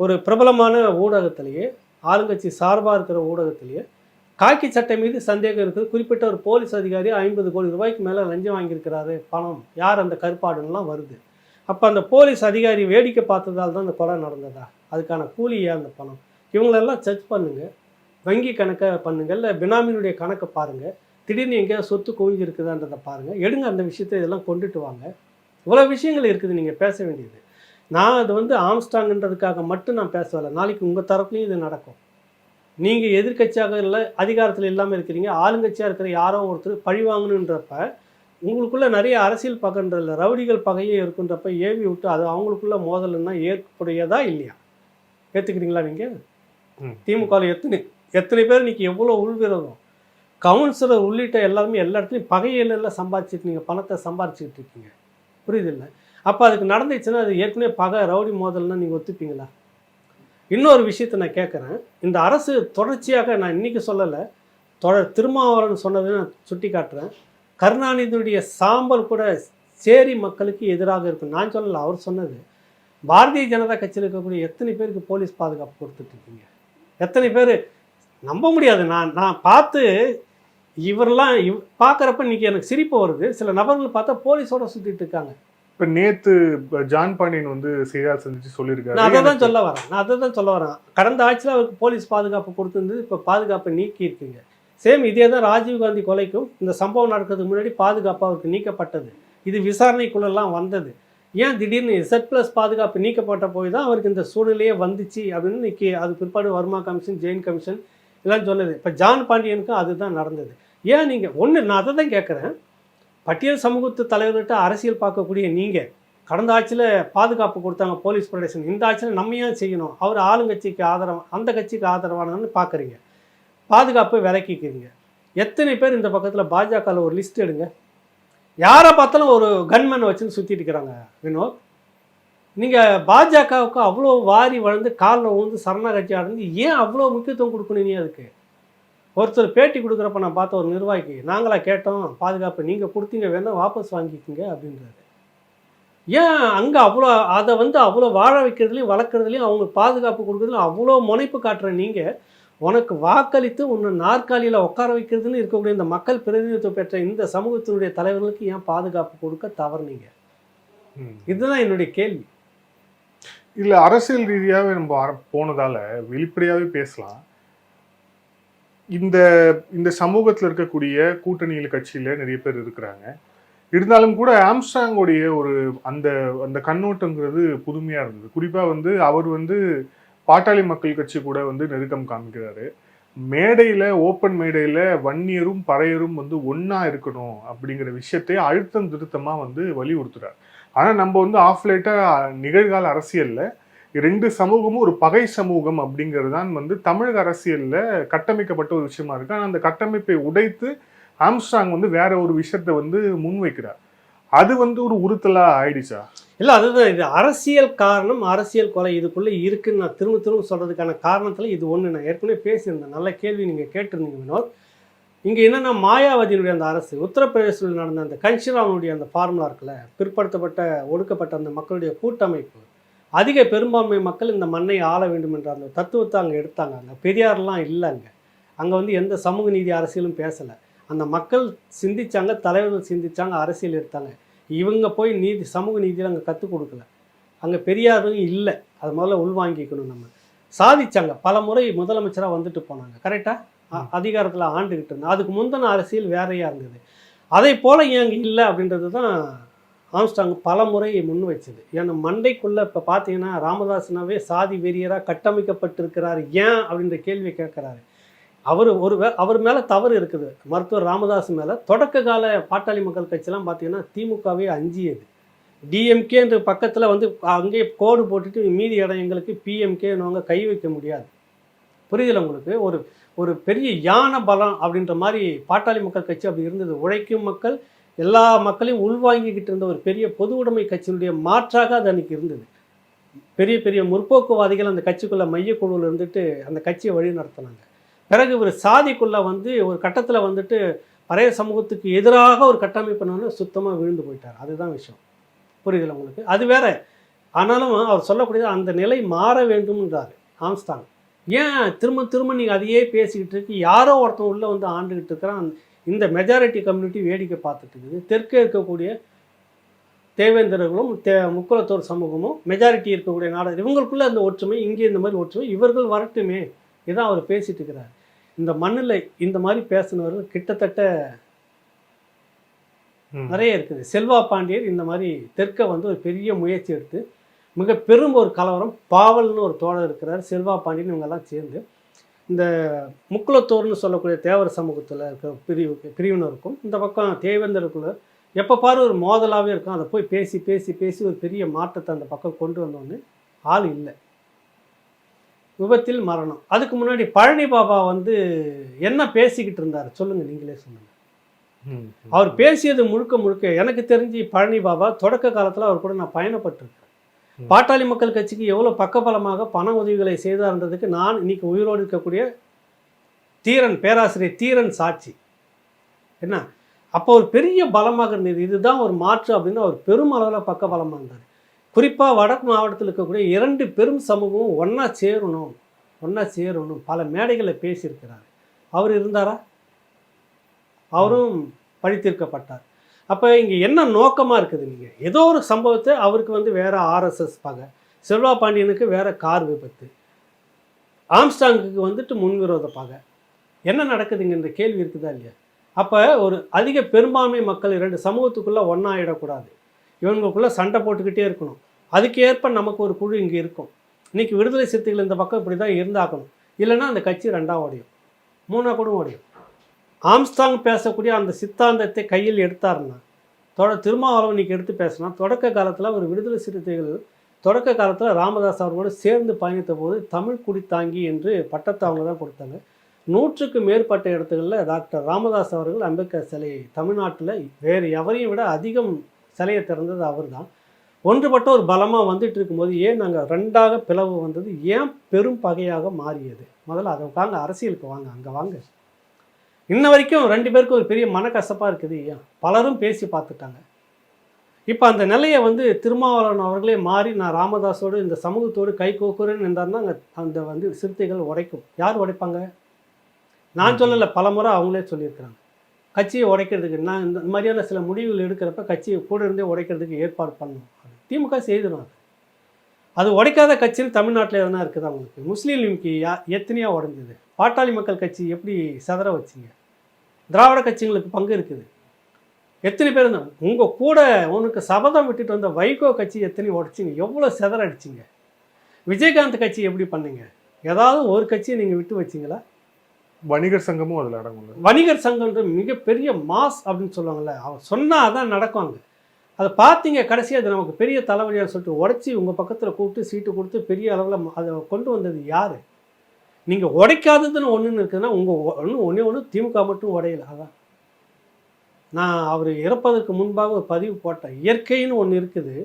ஒரு பிரபலமான ஊடகத்திலேயே, ஆளுங்கட்சி சார்பாக இருக்கிற ஊடகத்திலேயே காக்கி சட்டை மீது சந்தேகம் இருக்குது. குறிப்பிட்ட ஒரு போலீஸ் அதிகாரி 50 கோடி ரூபாய்க்கு மேலே லஞ்சம் வாங்கியிருக்கிறாரு, பணம் யார் அந்த கருப்பாடுன்னெலாம் வருது. அப்போ அந்த போலீஸ் அதிகாரி வேடிக்கை பார்த்ததால் தான் அந்த கொலை நடந்ததா? அதுக்கான கூலியா அந்த பணம்? இவங்களெல்லாம் சர்ச் பண்ணுங்கள், வங்கி கணக்கை பண்ணுங்கள், இல்லை பினாமினுடைய கணக்கை பாருங்கள், திடீர்னு எங்கேயாவது சொத்து குவிஞ்சு இருக்குதான்றதை பாருங்கள், எடுங்க அந்த விஷயத்தை இதெல்லாம் கொண்டுட்டு வாங்க. இவ்வளோ விஷயங்கள் இருக்குது நீங்கள் பேச வேண்டியது. நான் அது வந்து ஆம்ஸ்ட்ராங்ன்றதுக்காக மட்டும் நான் பேசவில்லை. நாளைக்கு உங்கள் தரப்புலையும் இது நடக்கும். நீங்கள் எதிர்கட்சியாக இல்லை, அதிகாரத்தில் இல்லாமல் இருக்கிறீங்க, ஆளுங்கட்சியாக இருக்கிற யாரோ ஒருத்தர் பழி வாங்கணுன்றப்ப உங்களுக்குள்ளே நிறைய அரசியல் பகைன்றதில்ல, ரவுடிகள் பகையே இருக்குன்றப்ப ஏவி விட்டு அது அவங்களுக்குள்ள மோதல்னா ஏற்புடையதா இல்லையா? ஏற்றுக்கிறீங்களா? நீங்கள் திமுகவில் எத்தனை பேர் இன்றைக்கி எவ்வளோ உள்விரோதம், கவுன்சிலர் உள்ளிட்ட எல்லாருமே எல்லா இடத்துலையும் பகையில சம்பாதிச்சுட்டு நீங்கள் பணத்தை சம்பாதிச்சுக்கிட்டு இருக்கீங்க. புரியுதில்லை? அப்போ அதுக்கு நடந்துச்சுன்னா அது ஏற்கனவே பகை ரவுடி மோதல்னா நீங்கள் ஒத்துப்பீங்களா? இன்னொரு விஷயத்தை நான் கேட்குறேன். இந்த அரசு தொடர்ச்சியாக, நான் இன்றைக்கி சொல்லலை, திருமாவளவன் சொன்னதை நான் சுட்டி காட்டுறேன். கருணாநிதியுடைய சாம்பல் கூட சேரி மக்களுக்கு எதிராக இருக்கும். நான் சொல்லலை, அவர் சொன்னது. பாரதிய ஜனதா கட்சியில் இருக்கக்கூடிய எத்தனை பேருக்கு போலீஸ் பாதுகாப்பு கொடுத்துட்ருக்கீங்க? எத்தனை பேர்? நம்ப முடியாது. நான் பார்த்து இவரெல்லாம் பார்க்குறப்ப இன்றைக்கி எனக்கு சிரிப்பு வருது. சில நபர்கள் பார்த்தா போலீஸோட சுற்றிட்டு இருக்காங்க. இப்போ நேற்று ஜான் பாண்டியன் வந்து செய்தியாளர் சந்திச்சு சொல்லியிருக்காரு. நான் அதை தான் சொல்ல வரேன். கடந்த ஆட்சியில் அவருக்கு போலீஸ் பாதுகாப்பு கொடுத்துருந்தது, இப்போ பாதுகாப்பை நீக்கி இருக்கீங்க. சேம் இதே தான் ராஜீவ்காந்தி கொலைக்கும் இந்த சம்பவம் நடக்கிறதுக்கு முன்னாடி பாதுகாப்பு அவருக்கு நீக்கப்பட்டது. இது விசாரணைக்குள்ளெல்லாம் வந்தது. ஏன் திடீர்னு Z+ பாதுகாப்பு நீக்கப்பட்ட போய் தான் அவருக்கு இந்த சூழ்நிலையே வந்துச்சு அப்படின்னு இன்றைக்கி அது பிற்பாடு வர்மா கமிஷன், ஜெயின் கமிஷன் எல்லாம் சொன்னது. இப்போ ஜான் பாண்டியனுக்கும் அதுதான் நடந்தது. ஏன் நீங்கள் நான் அதை தான் கேட்குறேன். பட்டியல் சமூகத்து தலைவர்கிட்ட அரசியல் பார்க்கக்கூடிய நீங்கள் கடந்த ஆட்சியில் பாதுகாப்பு கொடுத்தாங்க, போலீஸ் ப்ரொடெக்ஷன். இந்த ஆட்சியில் நம்ம ஏன் செய்யணும்? அவர் ஆளுங்கட்சிக்கு ஆதரவு, அந்த கட்சிக்கு ஆதரவானன்னு பார்க்குறீங்க, பாதுகாப்பை விலக்கிக்கிறீங்க. எத்தனை பேர் இந்த பக்கத்தில் பாஜகவில் ஒரு லிஸ்ட் எடுங்க, யாரை பார்த்தாலும் ஒரு கன்மேனை வச்சுன்னு சுற்றிட்டு இருக்கிறாங்க வினோத். நீங்கள் பாஜகவுக்கு அவ்வளோ வாரி வளர்ந்து காலில் விழுந்து சரணாகட்சி அடைந்து ஏன் அவ்வளோ முக்கியத்துவம் கொடுக்கணும்? நீ அதுக்கு ஒருத்தர் பேட்டி கொடுக்குறப்ப நான் பார்த்த ஒரு நிர்வாகி, நாங்களா கேட்டோம் பாதுகாப்பு, நீங்கள் கொடுத்தீங்க, வேணால் வாபஸ் வாங்கிக்கிங்க அப்படின்றாரு. ஏன் அங்கே அவ்வளோ அதை வந்து அவ்வளோ வாழ வைக்கிறதுலையும் வளர்க்குறதுலையும் அவங்க பாதுகாப்பு கொடுக்குறதுலையும் அவ்வளோ முனைப்பு காட்டுற நீங்கள், உனக்கு வாக்களித்து உன்னை நாற்காலியில் உட்கார வைக்கிறதுன்னு இருக்கக்கூடிய இந்த மக்கள் பிரதிநிதித்துவம் பெற்ற இந்த சமூகத்தினுடைய தலைவர்களுக்கு ஏன் பாதுகாப்பு கொடுக்க தவறுனீங்க? இதுதான் என்னுடைய கேள்வி. இல்லை, அரசியல் ரீதியாகவே நம்ம போனதால வெளிப்படையாகவே பேசலாம். இந்த இந்த சமூகத்தில் இருக்கக்கூடிய கூட்டணியில் கட்சியில் நிறைய பேர் இருக்கிறாங்க. இருந்தாலும் கூட ஆம்ஸ்ட்ராங்கோடைய ஒரு அந்த அந்த கண்ணோட்டங்கிறது புதுமையாக இருந்தது. குறிப்பாக வந்து அவர் வந்து பாட்டாளி மக்கள் கட்சி கூட வந்து நெருக்கம் காமிக்கிறாரு. மேடையில், ஓப்பன் மேடையில் வன்னியரும் பறையரும் வந்து ஒன்றா இருக்கணும் அப்படிங்கிற விஷயத்தை அழுத்தம் திருத்தமாக வந்து வலியுறுத்துறார். ஆனால் நம்ம வந்து ஆஃப்லேட்டாக நிகழ்கால அரசியலில் ரெண்டு சமூகமும் ஒரு பகை சமூகம் அப்படிங்கிறது தான் வந்து தமிழக அரசியலில் கட்டமைக்கப்பட்ட ஒரு விஷயமா இருக்கு. ஆனால் அந்த கட்டமைப்பை உடைத்து ஆம்ஸ்ட்ராங் வந்து வேற ஒரு விஷயத்தை வந்து முன்வைக்கிறார். அது வந்து ஒரு உறுத்தலாக ஆயிடுச்சா? இல்லை, அதுதான் இது அரசியல் காரணம், அரசியல் கொலை இதுக்குள்ளே இருக்குன்னு நான் திரும்ப திரும்ப சொல்கிறதுக்கான காரணத்தில் இது ஒன்று. நான் ஏற்கனவே பேசியிருந்தேன், நல்ல கேள்வி நீங்கள் கேட்டிருந்தீங்க வினோத். இங்கே என்னென்னா, மாயாவதியினுடைய அந்த அரசு, உத்தரப்பிரதேசத்தில் நடந்த அந்த கன்ஷிராவனுடைய அந்த ஃபார்முலா இருக்குல்ல, பிற்படுத்தப்பட்ட ஒடுக்கப்பட்ட அந்த மக்களுடைய கூட்டமைப்பு, அதிக பெரும்பான்மை மக்கள் இந்த மண்ணை ஆள வேண்டும் என்ற அந்த தத்துவத்தை அங்கே எடுத்தாங்க. அங்கே பெரியார்லாம் இல்லைங்க, அங்கே வந்து எந்த சமூக நீதி அரசியலும் பேசலை. அந்த மக்கள் சிந்திச்சாங்க, தலைவர்கள் சிந்திச்சாங்க, அரசியல் எடுத்தாங்க. இவங்க போய் நீதி, சமூக நீதியில் அங்கே கற்றுக் கொடுக்கல. அங்கே பெரியாரும் இல்லை, அது முதல்ல உள்வாங்கிக்கணும். நம்ம சாதிச்சாங்க, பல முறை முதலமைச்சராக வந்துட்டு போனாங்க, கரெக்டாக அதிகாரத்தில் ஆண்டுகிட்டு இருந்தாங்க. அதுக்கு முந்தின அரசியல் வேறையாக இருந்தது. அதை போல் ஏங்க இல்லை அப்படின்றது தான் ஆம்ஸ்ட்ராங் பல முறை முன் வச்சது. ஏன்னா மண்டைக்குள்ளே இப்போ பார்த்தீங்கன்னா ராமதாஸ்னாவே சாதி வெறியராக கட்டமைக்கப்பட்டிருக்கிறார் ஏன் அப்படின்ற கேள்வியை கேட்குறாரு. அவர் மேலே தவறு இருக்குது, மருத்துவர் ராமதாஸ் மேலே. தொடக்க கால பாட்டாளி மக்கள் கட்சியெல்லாம் பார்த்தீங்கன்னா திமுகவே அஞ்சியது. டிஎம்கேன்ற பக்கத்தில் வந்து அங்கேயே கோடு போட்டுட்டு மீதி இடம் எங்களுக்கு பிஎம்கேன்னு கை வைக்க முடியாது. புரியுதில்ல உங்களுக்கு? ஒரு பெரிய யான பலம் அப்படின்ற மாதிரி பாட்டாளி மக்கள் கட்சி அப்படி இருந்தது. உழைக்கும் மக்கள், எல்லா மக்களையும் உள்வாங்கிக்கிட்டு இருந்த ஒரு பெரிய பொது உடைமை கட்சியினுடைய மாற்றாக அது அன்றைக்கி இருந்தது. பெரிய பெரிய முற்போக்குவாதிகள் அந்த கட்சிக்குள்ளே மையக்குழுவில் இருந்துட்டு அந்த கட்சியை வழி நடத்தினாங்க. பிறகு ஒரு சாதிக்குள்ளே வந்து ஒரு கட்டத்தில் வந்துட்டு பழைய சமூகத்துக்கு எதிராக ஒரு கட்டமைப்புனால சுத்தமாக விழுந்து போயிட்டார். அதுதான் விஷயம். புரியுதில்ல உங்களுக்கு? அது வேற. ஆனாலும் அவர் சொல்லக்கூடியது அந்த நிலை மாற வேண்டும்ன்றார் ஆம்ஸ்ட்ராங். ஏன் திரும்ப திரும்ப நீங்கள் அதையே பேசிக்கிட்டு இருக்கு? யாரோ ஒருத்தன் உள்ளே வந்து ஆண்டுகிட்டு இருக்கிறான். இந்த மெஜாரிட்டி கம்யூனிட்டி வேடிக்கை பார்த்துட்டு இருக்குது. தெற்கே இருக்கக்கூடிய தேவேந்திரர்களும் முக்குலத்தோர் சமூகமும் மெஜாரிட்டி இருக்கக்கூடிய நாடு, இவங்களுக்குள்ள அந்த ஒற்றுமை, இங்கே இந்த மாதிரி ஒற்றுமை, இவர்கள் வரட்டுமே, இதான் அவர் பேசிட்டு இருக்கிறார். இந்த மண்ணில் இந்த மாதிரி பேசினவர்கள் கிட்டத்தட்ட நிறைய இருக்குது. செல்வா பாண்டியர் இந்த மாதிரி தெற்க வந்து ஒரு பெரிய முயற்சி எடுத்து மிக பெரும் ஒரு கலவரம், பாவல்னு ஒரு தோழர் இருக்கிறார், செல்வா பாண்டியன், இவங்கெல்லாம் சேர்ந்து இந்த முக்குலத்தோர்னு சொல்லக்கூடிய தேவர் சமூகத்தில் இருக்கிற பிரிவினருக்கும் இந்த பக்கம் தேவேந்தருக்குள்ள எப்போ பாரு ஒரு மோதலாகவே இருக்கும். அதை போய் பேசி பேசி பேசி ஒரு பெரிய மாற்றத்தை அந்த பக்கம் கொண்டு வந்தோன்னு ஆள் இல்லை, விபத்தில் மரணம். அதுக்கு முன்னாடி பழனி பாபா வந்து என்ன பேசிக்கிட்டு இருந்தார் சொல்லுங்கள், நீங்களே சொல்லுங்கள். அவர் பேசியது முழுக்க முழுக்க எனக்கு தெரிஞ்சு பழனி பாபா தொடக்க காலத்தில் அவர் கூட நான் பயணப்பட்டிருக்கேன். பாட்டாளி மக்கள் கட்சிக்கு எவ்வளோ பக்கபலமாக பண உதவிகளை செய்தார்ன்றதுக்கு நான் இன்னைக்கு உயிரோடு இருக்கக்கூடிய தீரன், பேராசிரியர் தீரன் சாட்சி. என்ன அப்போ ஒரு பெரிய பலமாக இருந்தது, இதுதான் ஒரு மாற்று அப்படின்னு அவர் பெரும் அளவில் பக்கபலமாக இருந்தார். குறிப்பாக வடக்கு மாவட்டத்தில் இருக்கக்கூடிய 2 பெரும் சமூகமும் ஒன்றா சேரணும் பல மேடைகளில் பேசியிருக்கிறார். அவர் இருந்தாரா? அவரும் பழித்தீர்க்கப்பட்டார். அப்போ இங்கே என்ன நோக்கமாக இருக்குது? நீங்கள் ஏதோ ஒரு சம்பவத்தை, அவருக்கு வந்து வேறு ஆர்எஸ்எஸ் பாக, செல்வா பாண்டியனுக்கு வேறு கார் விபத்து, ஆம்ஸ்ட்ராங்குக்கு வந்துட்டு முன்விரோத பாக, என்ன நடக்குதுங்கிற கேள்வி இருக்குதா இல்லையா? அப்போ ஒரு அதிக பெரும்பான்மை மக்கள் 2 சமூகத்துக்குள்ளே ஒன்றா ஆகிடக்கூடாது, இவங்களுக்குள்ளே சண்டை போட்டுக்கிட்டே இருக்கணும். அதுக்கு ஏற்ப நமக்கு ஒரு குழு இங்கே இருக்கும். இன்றைக்கி விடுதலை சிறுத்தைகள் இந்த பக்கம் இப்படி தான் இருந்தாக்கணும், இல்லைன்னா அந்த கட்சி 2ஆக ஓடியும், 3ஆக கூட ஓடியும். ஆம்ஸ்ட்ராங் பேசக்கூடிய அந்த சித்தாந்தத்தை கையில் எடுத்தாருன்னா திருமாவளவன் இன்னைக்கு எடுத்து பேசினா, தொடக்க காலத்தில் ஒரு விடுதலை சிறுத்தைகள் தொடக்க காலத்தில் ராமதாஸ் அவர்களோடு சேர்ந்து பயணித்த போது தமிழ் குடி தாங்கி என்று பட்டத்தை அவங்க தான் கொடுத்தாங்க. 100க்கு மேற்பட்ட இடத்துகளில் டாக்டர் ராமதாஸ் அவர்கள் அம்பேத்கர் சிலையை தமிழ்நாட்டில் வேறு எவரையும் விட அதிகம் சிலையை திறந்தது அவர் தான். ஒன்றுபட்ட ஒரு பலமாக வந்துட்டு இருக்கும்போது ஏன் நாங்கள் 2ஆக பிளவு வந்தது, ஏன் பெரும் பகையாக மாறியது? முதல்ல அதை வாங்க, அரசியலுக்கு வாங்க, அங்கே வாங்க. இன்ன வரைக்கும் 2 பேருக்கும் ஒரு பெரிய மனக்கசப்பாக இருக்குது. ஏன் பலரும் பேசி பார்த்துட்டாங்க. இப்போ அந்த நிலையை திருமாவளவன் அவர்களே மாறி நான் ராமதாஸோடு இந்த சமூகத்தோடு கை கோக்குறேன்னு இருந்தாருன்னா அந்த சிறுத்தைகள் உடைக்கும். யார் உடைப்பாங்க? நான் சொல்லலை, பல முறை அவங்களே சொல்லியிருக்கிறாங்க. கட்சியை உடைக்கிறதுக்கு நான் இந்த மாதிரியான சில முடிவுகள் எடுக்கிறப்ப கட்சியை கூட இருந்தே உடைக்கிறதுக்கு ஏற்பாடு பண்ணணும். திமுக செய்திடும். அது உடைக்காத கட்சியில் தமிழ்நாட்டில் எதனா இருக்குது அவங்களுக்கு. முஸ்லீம் லீக்கு எத்தனையா உடைஞ்சது? பாட்டாளி மக்கள் கட்சி எப்படி சதற வச்சிங்க? திராவிட கட்சிகளுக்கு பங்கு இருக்குது. எத்தனை பேர் தான் உங்கள் கூட உனக்கு சபதம் விட்டுட்டு வந்த வைகோ கட்சி எத்தனை உடைச்சிங்க? எவ்வளோ செதற அடிச்சிங்க? விஜயகாந்த் கட்சி எப்படி பண்ணீங்க? ஏதாவது ஒரு கட்சியை நீங்கள் விட்டு வச்சிங்களா? வணிகர் சங்கமும் அதில் அடங்கும். வணிகர் சங்கம்ன்ற மிகப்பெரிய மாஸ் அப்படின்னு சொல்லுவாங்கள்ல, அவன் சொன்னால் அதான் நடக்குவாங்க. அதை பார்த்தீங்க கடைசியாக அது நமக்கு பெரிய தலைவலியாக சொல்லிட்டு உடைச்சி உங்கள் பக்கத்தில் கூப்பிட்டு சீட்டு கொடுத்து பெரிய அளவில் அதை கொண்டு வந்தது யார்? நீங்கள் உடைக்காததுன்னு ஒன்றுன்னு இருக்குதுன்னா உங்கள் ஒன்று திமுக மட்டும் உடையலை. அதான் நான் அவர் இறப்பதற்கு முன்பாக ஒரு பதிவு போட்டேன். இயற்கைன்னு ஒன்று இருக்குது,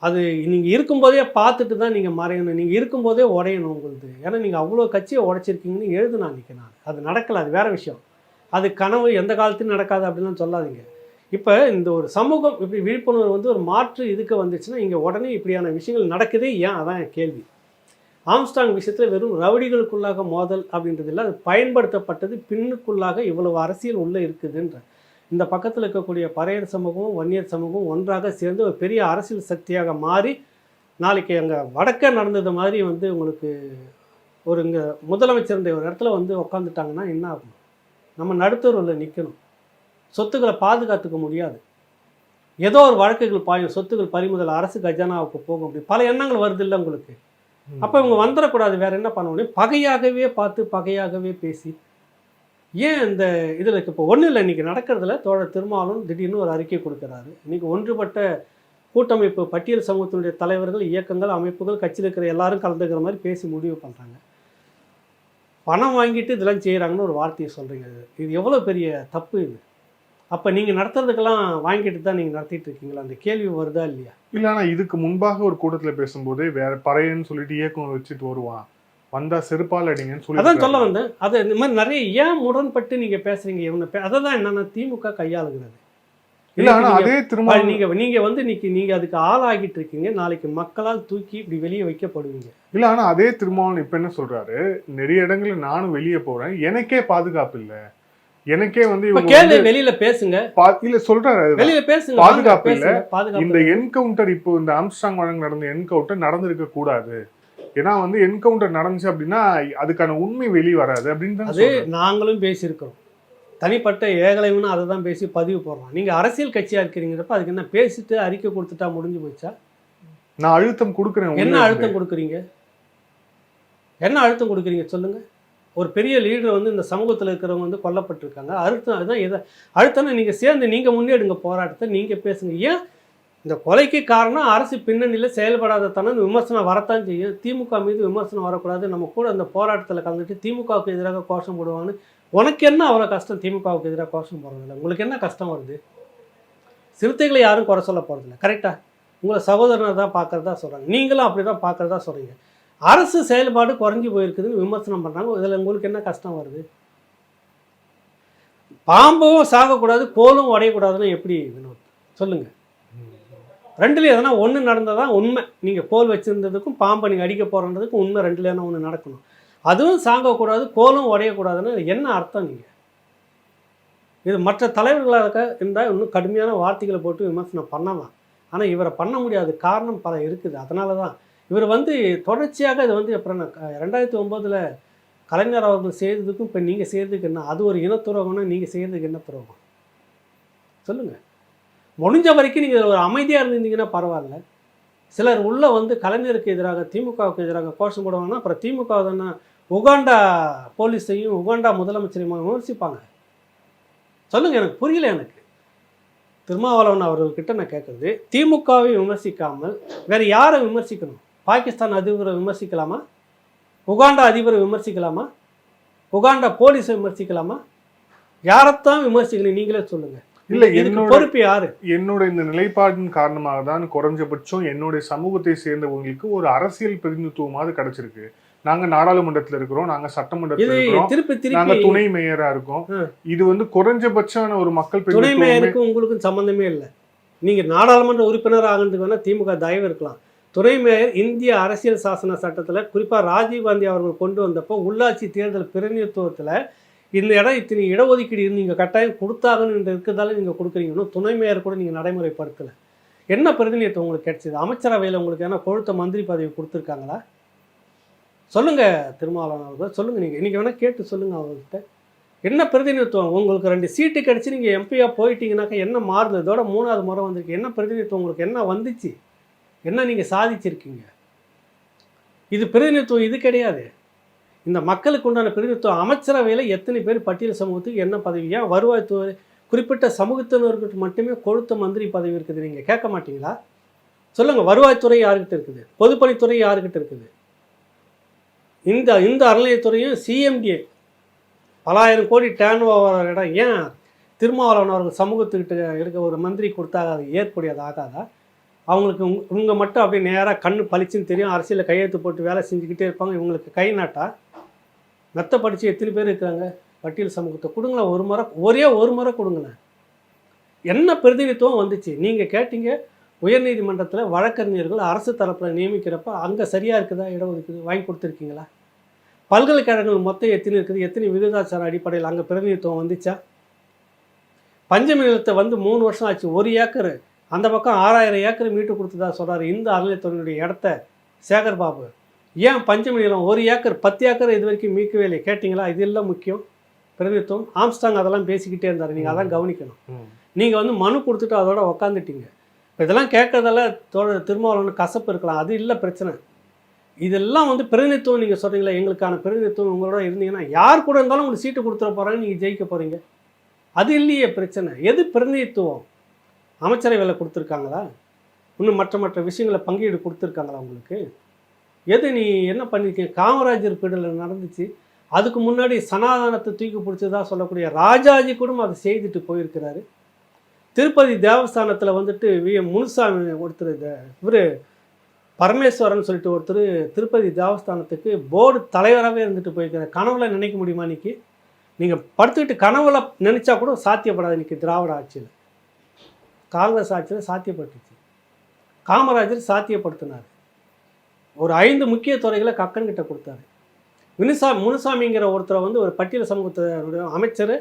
அது நீங்கள் இருக்கும்போதே பார்த்துட்டு தான் நீங்கள் மறையணும், நீங்கள் இருக்கும்போதே உடையணும் உங்களுக்கு. ஏன்னா நீங்கள் அவ்வளோ கட்சியை உடைச்சிருக்கீங்கன்னு எழுதுனா அன்றைக்கி நான். அது நடக்கலை, அது வேறு விஷயம். அது கனவு எந்த காலத்தையும் நடக்காது அப்படின்லாம் சொல்லாதீங்க. இப்போ இந்த ஒரு சமூகம் இப்படி விழிப்புணர்வு ஒரு மாற்று இதுக்கு வந்துச்சுன்னா இங்கே உடனே இப்படியான விஷயங்கள் நடக்குதே ஏன்? அதான் என் கேள்வி. ஆம்ஸ்டாங் விஷயத்தில் வெறும் ரவுடிகளுக்குள்ளாக மோதல் அப்படின்றது இல்லை, அது பயன்படுத்தப்பட்டது பின்னுக்குள்ளாக இவ்வளவு அரசியல் உள்ளே இருக்குதுன்ற. இந்த பக்கத்தில் இருக்கக்கூடிய பறையர் சமூகமும் வன்னியர் சமூகமும் ஒன்றாக சேர்ந்து ஒரு பெரிய அரசியல் சக்தியாக மாறி நாளைக்கு அங்கே வடக்க நடந்தது மாதிரி உங்களுக்கு ஒரு இங்கே முதலமைச்சருடைய ஒரு இடத்துல உட்காந்துட்டாங்கன்னா என்ன ஆகும்? நம்ம நடுத்தூரில் நிற்கணும். சொத்துக்களை பாதுகாத்துக்க முடியாது. ஏதோ ஒரு வழக்குகள் பாயும், சொத்துக்கள் பறிமுதல், அரசு கஜானாவுக்கு போகும், அப்படி பல எண்ணங்கள் வருது இல்லை உங்களுக்கு. அப்போ இவங்க வந்துடக்கூடாது. வேற என்ன பண்ண முடியும்? பகையாகவே பார்த்து பகையாகவே பேசி ஏன் இந்த இதில் இப்போ ஒன்றும் இல்லை. இன்றைக்கி நடக்கிறதுல தோழர் திருமாவளவன் திடீர்னு ஒரு அறிக்கை கொடுக்குறாரு. இன்றைக்கி ஒன்றுபட்ட கூட்டமைப்பு பட்டியல் சமூகத்தினுடைய தலைவர்கள், இயக்கங்கள், அமைப்புகள், கட்சியில் இருக்கிற எல்லாரும் கலந்துக்கிற மாதிரி பேசி முடிவு பண்ணுறாங்க. பணம் வாங்கிட்டு இதெல்லாம் செய்கிறாங்கன்னு ஒரு வார்த்தையை சொல்கிறீங்க. இது எவ்வளோ பெரிய தப்பு இது? அப்போ நீங்கள் நடத்துறதுக்கெல்லாம் வாங்கிட்டு தான் நீங்கள் நடத்திட்டு இருக்கீங்களா? அந்த கேள்வி வருதா இல்லையா? இல்லை, ஆனால் இதுக்கு முன்பாக ஒரு கூட்டத்தில் பேசும்போதே வேற பறையன்னு சொல்லிட்டு இயக்கம் வச்சுட்டு வருவான், வந்தா செருப்பால் அடிங்கன்னு சொல்லி அதான் சொல்ல வந்தேன். அது இந்த மாதிரி நிறைய ஏன் முரண்பட்டு நீங்கள் பேசுகிறீங்க? இவங்க அதை தான் என்னென்னா திமுக கையாளுகிறது. இல்லை, ஆனால் அதே திரும்ப நீங்கள் நீங்கள் அதுக்கு ஆளாகிட்டு இருக்கீங்க. நாளைக்கு மக்களால் தூக்கி இப்படி வெளியே வைக்கப்படுவீங்க. இல்லை, ஆனால் அதே திருமாவளவன் இப்போ என்ன சொல்கிறாரு, நிறைய இடங்களில் நானும் வெளியே போகிறேன், எனக்கே பாதுகாப்பு இல்லை, எனக்கே வெளியில பேசுங்க இல்ல சொல்றாரு, வெளியில பேசுங்க, பாதுகாப்பு இல்ல. இந்த என்கவுண்டர் இப்போ இந்த ஆம்ஸ்டாங் வழக்கு நடந்த என்கவுண்டர் நடந்திருக்க கூடாது. ஏன்னா என்கவுண்டர் நடந்துச்சு அப்படின்னா அதுக்கான உண்மை வெளியே வராது அப்படின்னு அது நாங்களும் பேசியிருக்கிறோம். தனிப்பட்ட ஏகலைவனும் அதை தான் பேசி பதிவு போடுறோம். நீங்க அரசியல் கட்சியா இருக்கிறீங்கிறப்ப அதுக்கு என்ன பேசிட்டு அறிக்கை கொடுத்துட்டா முடிஞ்சு போச்சா? நான் அழுத்தம் கொடுக்குறேன். என்ன அழுத்தம் கொடுக்குறீங்க? என்ன அழுத்தம் கொடுக்குறீங்க சொல்லுங்க. ஒரு பெரிய லீடர் இந்த சமூகத்தில் இருக்கிறவங்க கொல்லப்பட்டிருக்காங்க. அழுத்தம் அதுதான். எதை அழுத்தம்னா நீங்கள் சேர்ந்து நீங்கள் முன்னெடுங்க போராட்டத்தை, நீங்கள் பேசுங்க. ஏன் இந்த கொலைக்கு காரணம் அரசு பின்னணியில் செயல்படாத தானே விமர்சனம் வரத்தான் செய்யும். திமுக மீது விமர்சனம் வரக்கூடாது. நம்ம கூட அந்த போராட்டத்தில் கலந்துட்டு திமுகவுக்கு எதிராக கோஷம் போடுவான்னு உனக்கு என்ன அவ்வளோ கஷ்டம்? திமுகவுக்கு எதிராக கோஷம் போடுறதில்ல, உங்களுக்கு என்ன கஷ்டம் வருது? சிறுத்தைகளை யாரும் குறை சொல்ல போகிறதில்ல, கரெக்டாக உங்களை சகோதரனை தான் பார்க்குறதா சொல்கிறாங்க, நீங்களும் அப்படி தான் பார்க்குறதா சொல்கிறீங்க. அரசு செயல்பாடு குறைஞ்சி போயிருக்குதுன்னு விமர்சனம் பண்ணுறாங்க. இதில் உங்களுக்கு என்ன கஷ்டம் வருது? பாம்பும் சாகக்கூடாது, கோலும் உடையக்கூடாதுன்னு எப்படி வினோத் சொல்லுங்கள்? ரெண்டுலேயும் எதனா ஒன்று நடந்தால் தான் உண்மை. நீங்கள் கோல் வச்சுருந்ததுக்கும் பாம்பை நீங்கள் அடிக்க போகிறன்றதுக்கும் உண்மை ரெண்டுல என்ன ஒன்று நடக்கணும். அதுவும் சாகக்கூடாது, கோலும் உடையக்கூடாதுன்னு என்ன அர்த்தம்? நீங்கள் இது மற்ற தலைவர்களாக இருந்தால் இன்னும் கடுமையான வார்த்தைகளை போட்டு விமர்சனம் பண்ணலாம். ஆனால் இவரை பண்ண முடியாத காரணம் பல இருக்குது. அதனால தான் இவர் தொடர்ச்சியாக இது அப்புறம் 2009 கலைஞர் அவர்கள் செய்ததுக்கும் இப்போ நீங்கள் செய்கிறதுக்கு என்ன? அது ஒரு இனத்துரோகம்னா நீங்கள் செய்கிறதுக்கு என்ன துரோகம் சொல்லுங்கள். முடிஞ்ச வரைக்கும் நீங்கள் ஒரு அமைதியாக இருந்திருந்தீங்கன்னா பரவாயில்ல. சிலர் உள்ளே கலைஞருக்கு எதிராக திமுகவுக்கு எதிராக கோஷம் போடுவாங்கன்னா அப்புறம் திமுக தானே உகாண்டா போலீஸையும் உகாண்டா முதலமைச்சரையும் விமர்சிப்பாங்க. சொல்லுங்கள், எனக்கு புரியல. எனக்கு திருமாவளவன் அவர்கிட்ட நான் கேட்குறது, திமுகவை விமர்சிக்காமல் வேறு யாரை விமர்சிக்கணும்? பாகிஸ்தான் அதிபரை விமர்சிக்கலாமா? உகாண்டா அதிபரை விமர்சிக்கலாமா? உகாண்டா போலீஸை விமர்சிக்கலாமா? யாரைத்தான் விமர்சிக்கணும் நீங்களே சொல்லுங்க. இல்ல, இதுக்கு பொறுப்பு யாரு? என்னோட இந்த நிலைப்பாட்டின் காரணமாக தான் குறைஞ்சபட்சம் என்னுடைய சமூகத்தை சேர்ந்தவங்களுக்கு ஒரு அரசியல் பிரதிநிதித்துவமாவது கிடைச்சிருக்கு. நாங்க நாடாளுமன்றத்துல இருக்கிறோம், நாங்க சட்டமன்றத்துல இருக்கிறோம், திருப்பி நாங்க துணை மேயரா இருக்கோம். இது வந்து குறைஞ்சபட்சமான ஒரு மக்கள் துணை பிரதிநிதித்துவமே. மேயருக்கும் உங்களுக்கும் சம்பந்தமே இல்லை. நீங்க நாடாளுமன்ற உறுப்பினர் ஆகிறதுக்கு வேணா திமுக தயவு இருக்கலாம். துணை மேயர் இந்திய அரசியல் சாசன சட்டத்துல குறிப்பா ராஜீவ்காந்தி அவர்கள் கொண்டு வந்தப்போ உள்ளாட்சி தேர்தல் பிரதிநிதித்துவத்துல இந்த இடம் இத்தனை இடஒதுக்கீடு நீங்க கட்டாயம் கொடுத்தாங்கன்னு இருக்கிறதால நீங்க கொடுக்குறீங்க. துணை மேயர் கூட நீங்க நடைமுறைப்படுத்தல. என்ன பிரதிநிதித்துவம் உங்களுக்கு கிடைச்சது? அமைச்சரவையில் உங்களுக்கு என்ன கொழுத்த மந்திரி பதவி கொடுத்துருக்காங்களா? சொல்லுங்க திருமாவளவன் அவர்கள், சொல்லுங்க. நீங்க இன்னைக்கு வேணா கேட்டு சொல்லுங்க அவங்கள்ட்ட. என்ன பிரதிநிதித்துவம் உங்களுக்கு? 2 சீட்டு கிடைச்சி நீங்க எம்பியா போயிட்டீங்கன்னாக்கா என்ன மாறுது? இதோட 3வது முறை வந்திருக்கு. என்ன பிரதிநிதித்துவம் உங்களுக்கு என்ன வந்துச்சு? என்ன நீங்க சாதிச்சிருக்கீங்க? இது பிரதிநிதித்துவம் இது கிடையாது. இந்த மக்களுக்கு உண்டான பிரதிநிதித்துவம். அமைச்சரவையில் எத்தனை பேர் பட்டியல் சமூகத்துக்கு என்ன பதவி? ஏன் வருவாய்த்துறை குறிப்பிட்ட சமூகத்தினருக்கு மட்டுமே கொழுத்த மந்திரி பதவி இருக்குது? நீங்க கேட்க மாட்டீங்களா? சொல்லுங்க. வருவாய்த்துறை யாருக்கிட்ட இருக்குது? பொதுப்பணித்துறை யாருக்கிட்ட இருக்குது? இந்த அறநிலையத்துறையும் சிஎம்டிஏ பலாயிரம் கோடி டேர்ன் ஓவர் இடம் ஏன் திருமாவளவன் அவர்கள் சமூகத்துக்கிட்ட இருக்க ஒரு மந்திரி கொடுத்தா அது ஏற்புடையது ஆகாதா? அவங்களுக்கு இவங்க மட்டும் அப்படியே நேராக கண்ணு பளிச்சுன்னு தெரியும், அரசியலில் கையெழுத்து போட்டு வேலை செஞ்சுக்கிட்டே இருப்பாங்க. இவங்களுக்கு கை நாட்டா மெத்த படித்து எத்தனை பேர் இருக்கிறாங்க பட்டியல் சமூகத்தை? கொடுங்களேன் ஒரு முறை, ஒரு முறை கொடுங்களேன். என்ன பிரதிநிதித்துவம் வந்துச்சு? நீங்கள் கேட்டீங்க உயர்நீதிமன்றத்தில் வழக்கறிஞர்கள் அரசு தரப்பில் நியமிக்கிறப்ப அங்கே சரியாக இருக்குதா இடஒதுக்கீடு? வாங்கி கொடுத்துருக்கீங்களா? பல்கலைக்கழகங்கள் மொத்தம் எத்தனை இருக்குது? எத்தனை விகிதாச்சார அடிப்படையில் அங்கே பிரதிநிதித்துவம் வந்துச்சா? பஞ்சமி நிலத்தை 3 வருஷம் ஆச்சு. 1 ஏக்கர் அந்த பக்கம் 6000 ஏக்கர் மீட்டு கொடுத்ததா சொல்கிறார் இந்த அறநிலையத்துறையினுடைய இடத்த சேகர்பாபு. ஏன் பஞ்சமி நிலம் 1 ஏக்கர் 10 ஏக்கர் இது வரைக்கும் மீட்கவே இல்லை? கேட்டிங்களா? இது எல்லாம் முக்கியம் பிரதிநிதித்துவம். ஆம்ஸ்டாங் அதெல்லாம் பேசிக்கிட்டே இருந்தார். நீங்கள் அதான் கவனிக்கணும். நீங்கள் மனு கொடுத்துட்டு அதோட உக்காந்துட்டீங்க. இப்போ இதெல்லாம் கேட்கறதால திருமாவளவன் கசப்பு இருக்கலாம், அது இல்லை பிரச்சனை. இதெல்லாம் பிரதிநிதித்துவம். நீங்கள் சொல்கிறீங்களா எங்களுக்கான பிரதிநிதித்துவம் உங்களோட இருந்தீங்கன்னா யார் கூட இருந்தாலும் உங்களுக்கு சீட்டு கொடுத்துட போகிறாங்க, நீங்கள் ஜெயிக்க போகிறீங்க. அது இல்லையே பிரச்சனை. எது பிரதிநிதித்துவம்? அமைச்சரவையில் கொடுத்துருக்காங்களா? இன்னும் மற்ற விஷயங்களை பங்கீடு கொடுத்துருக்காங்களா உங்களுக்கு? எது நீ என்ன பண்ணியிருக்கீங்க? காமராஜர் பீடலில் நடந்துச்சு. அதுக்கு முன்னாடி சனாதனத்தை தூக்கி பிடிச்சதா சொல்லக்கூடிய ராஜாஜி கூட அதை செய்துட்டு போயிருக்கிறாரு. திருப்பதி தேவஸ்தானத்தில் முனுசாமி ஒருத்தர், இவர் பரமேஸ்வரன் சொல்லிட்டு ஒருத்தர் திருப்பதி தேவஸ்தானத்துக்கு போர்டு தலைவராகவே இருந்துட்டு போயிருக்கிறார். கனவுல நினைக்க முடியுமா? இன்றைக்கி நீங்கள் படுத்துக்கிட்டு கனவுல நினச்சா கூட சாத்தியப்படாது. இன்றைக்கி திராவிட ஆட்சியில், காங்கிரஸ் ஆட்சியில் சாத்தியப்பட்டுச்சு. காமராஜர் சாத்தியப்படுத்தினார். ஒரு 5 முக்கிய துறைகளை கக்கன்கிட்ட கொடுத்தாரு. முனுசாமிங்கிற ஒருத்தரை ஒரு பட்டியல் சமூகத்தோட அமைச்சர்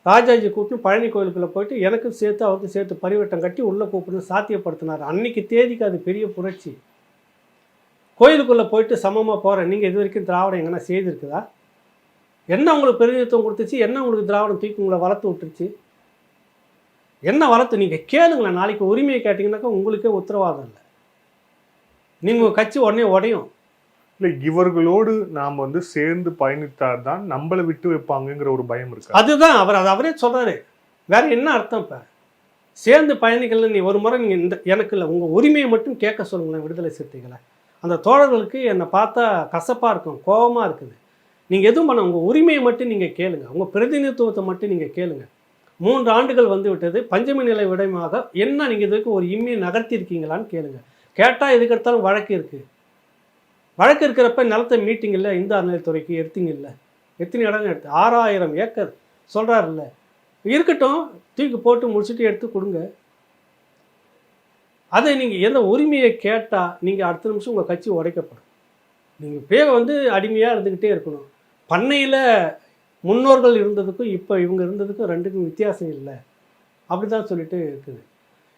ராஜாஜி கூப்பிட்டு பழனி கோயிலுக்குள்ளே போயிட்டு எனக்கும் சேர்த்து அவருக்கும் சேர்த்து பரிவட்டம் கட்டி உள்ளே கூப்பிட்டு சாத்தியப்படுத்தினார். அன்னைக்கு தேதிக்கு அது பெரிய புரட்சி. கோயிலுக்குள்ளே போயிட்டு சமமாக போகிறேன். நீங்கள் இது வரைக்கும் திராவிடம் எங்கன்னா செய்திருக்குதா? என்ன உங்களுக்கு பிரதிநிதித்துவம் கொடுத்துச்சு? என்ன உங்களுக்கு திராவிடம் தூக்கி உங்களை வளர்த்து விட்டுருச்சு? என்ன வளர்த்து? நீங்கள் கேளுங்களேன். நாளைக்கு உரிமையை கேட்டிங்கன்னாக்கா உங்களுக்கே உத்தரவாதம் இல்லை. நீங்கள் கட்சி உடனே உடையும். இல்லை, இவர்களோடு நாம் சேர்ந்து பயணித்தால் தான் நம்மளை விட்டு வைப்பாங்கங்கிற ஒரு பயம் இருக்கு. அதுதான் அவரே சொல்கிறாரு. வேற என்ன அர்த்தம்? இப்போ சேர்ந்து பயணிக்கல. நீ ஒரு முறை நீங்கள் எனக்கு இல்லை உங்கள் உரிமையை மட்டும் கேட்க சொல்லுங்களேன் விடுதலை சிறுத்தைகளை. அந்த தோழர்களுக்கு என்னை பார்த்தா கசப்பாக இருக்கும், கோபமாக இருக்குது. நீங்கள் எதுவும் பண்ண உங்கள் உரிமையை மட்டும் நீங்கள் கேளுங்க. உங்கள் பிரதிநிதித்துவத்தை மட்டும் நீங்கள் கேளுங்க. 3 ஆண்டுகள் விட்டது. பஞ்சமி நிலை விடயமாக என்ன நீங்கள் இதுக்கு ஒரு இம்மியை நகர்த்திருக்கீங்களான்னு கேளுங்க. கேட்டால் எதுக்கு எடுத்தாலும் வழக்கு இருக்குது. வழக்கு இருக்கிறப்ப நிலத்தை மீட்டிங் இல்லை, இந்த அறநிலையத்துறைக்கு எடுத்தீங்க இல்லை, எத்தனை இடங்கள் எடுத்து 6000 ஏக்கர் சொல்கிறாருல்ல, இருக்கட்டும், தூக்கி போட்டு முடிச்சுட்டு எடுத்து கொடுங்க. அதை நீங்கள் எந்த உரிமையை கேட்டால் நீங்கள் அடுத்த நிமிஷம் உங்கள் கட்சி உடைக்கப்படும். நீங்கள் இப்போயே அடிமையாக இருந்துக்கிட்டே இருக்கணும். பண்ணையில் முன்னோர்கள் இருந்ததுக்கும் இப்போ இவங்க இருந்ததுக்கும் 2க்கும் வித்தியாசம் இல்லை. அப்படி தான் சொல்லிட்டு இருக்குது.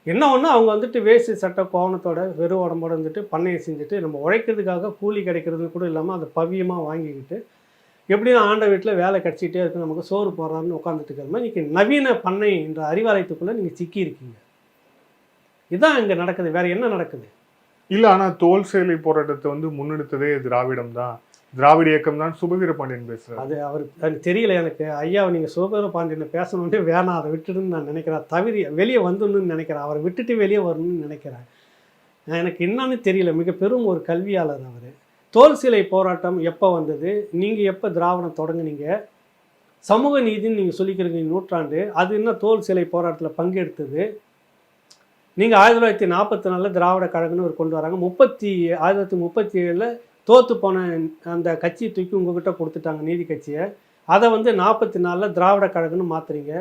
என்ன ஒன்று அவங்க வேஷ்டி சட்டை கோவணத்தோட வெறும் உடம்போட பண்ணையை செஞ்சுட்டு நம்ம உழைக்கிறதுக்காக கூலி கிடைக்கிறது கூட இல்லாமல் அதை பவியமாக வாங்கிக்கிட்டு எப்படியும் ஆண்ட வீட்டில் வேலை கிடச்சிக்கிட்டே இருக்குது, நமக்கு சோறு போடுறாருன்னு உட்காந்துட்டு இருக்கிற மாதிரி இன்றைக்கி நவீன பண்ணை என்ற அறிவாலயத்துக்குள்ளே நீங்கள் சிக்கி இருக்கீங்க. இதுதான் இங்கே நடக்குது. வேறு என்ன நடக்குது? இல்லை, ஆனால் தோல் சேலை போராட்டத்தை முன்னெடுத்ததே திராவிடம் தான். திராவிட இயக்கம் தான் சுபவீர பாண்டியன் பேசுறாரு. அது எனக்கு தெரியல. எனக்கு ஐயாவை நீங்கள் சுபவீர பாண்டியனை பேசணுன்ட்டு வேணாம், அதை விட்டுடுன்னு நான் நினைக்கிறேன். தவிர வெளியே வந்துடணும்னு நினைக்கிறேன். அவரை விட்டுட்டு வெளியே வரணும்னு நினைக்கிறேன். எனக்கு என்னன்னு தெரியல. மிக பெரும் ஒரு கல்வியாளர் அவர். தோல் சிலை போராட்டம் எப்போ வந்தது, நீங்கள் எப்போ திராவிடம் தொடங்குனீங்க, சமூக நீதின்னு நீங்கள் சொல்லிக்கிறீங்க நூற்றாண்டு, அது இன்னும் தோல் சிலை போராட்டத்தில் பங்கெடுத்தது. நீங்கள் 1944 திராவிட கழகம்னு ஒரு கொண்டு வராங்க. 1937 தோற்று போன அந்த கட்சியை தூக்கி உங்ககிட்ட கொடுத்துட்டாங்க, நீதி கட்சியை. அதை வந்து 44 திராவிட கழகம்னு மாற்றுறீங்க.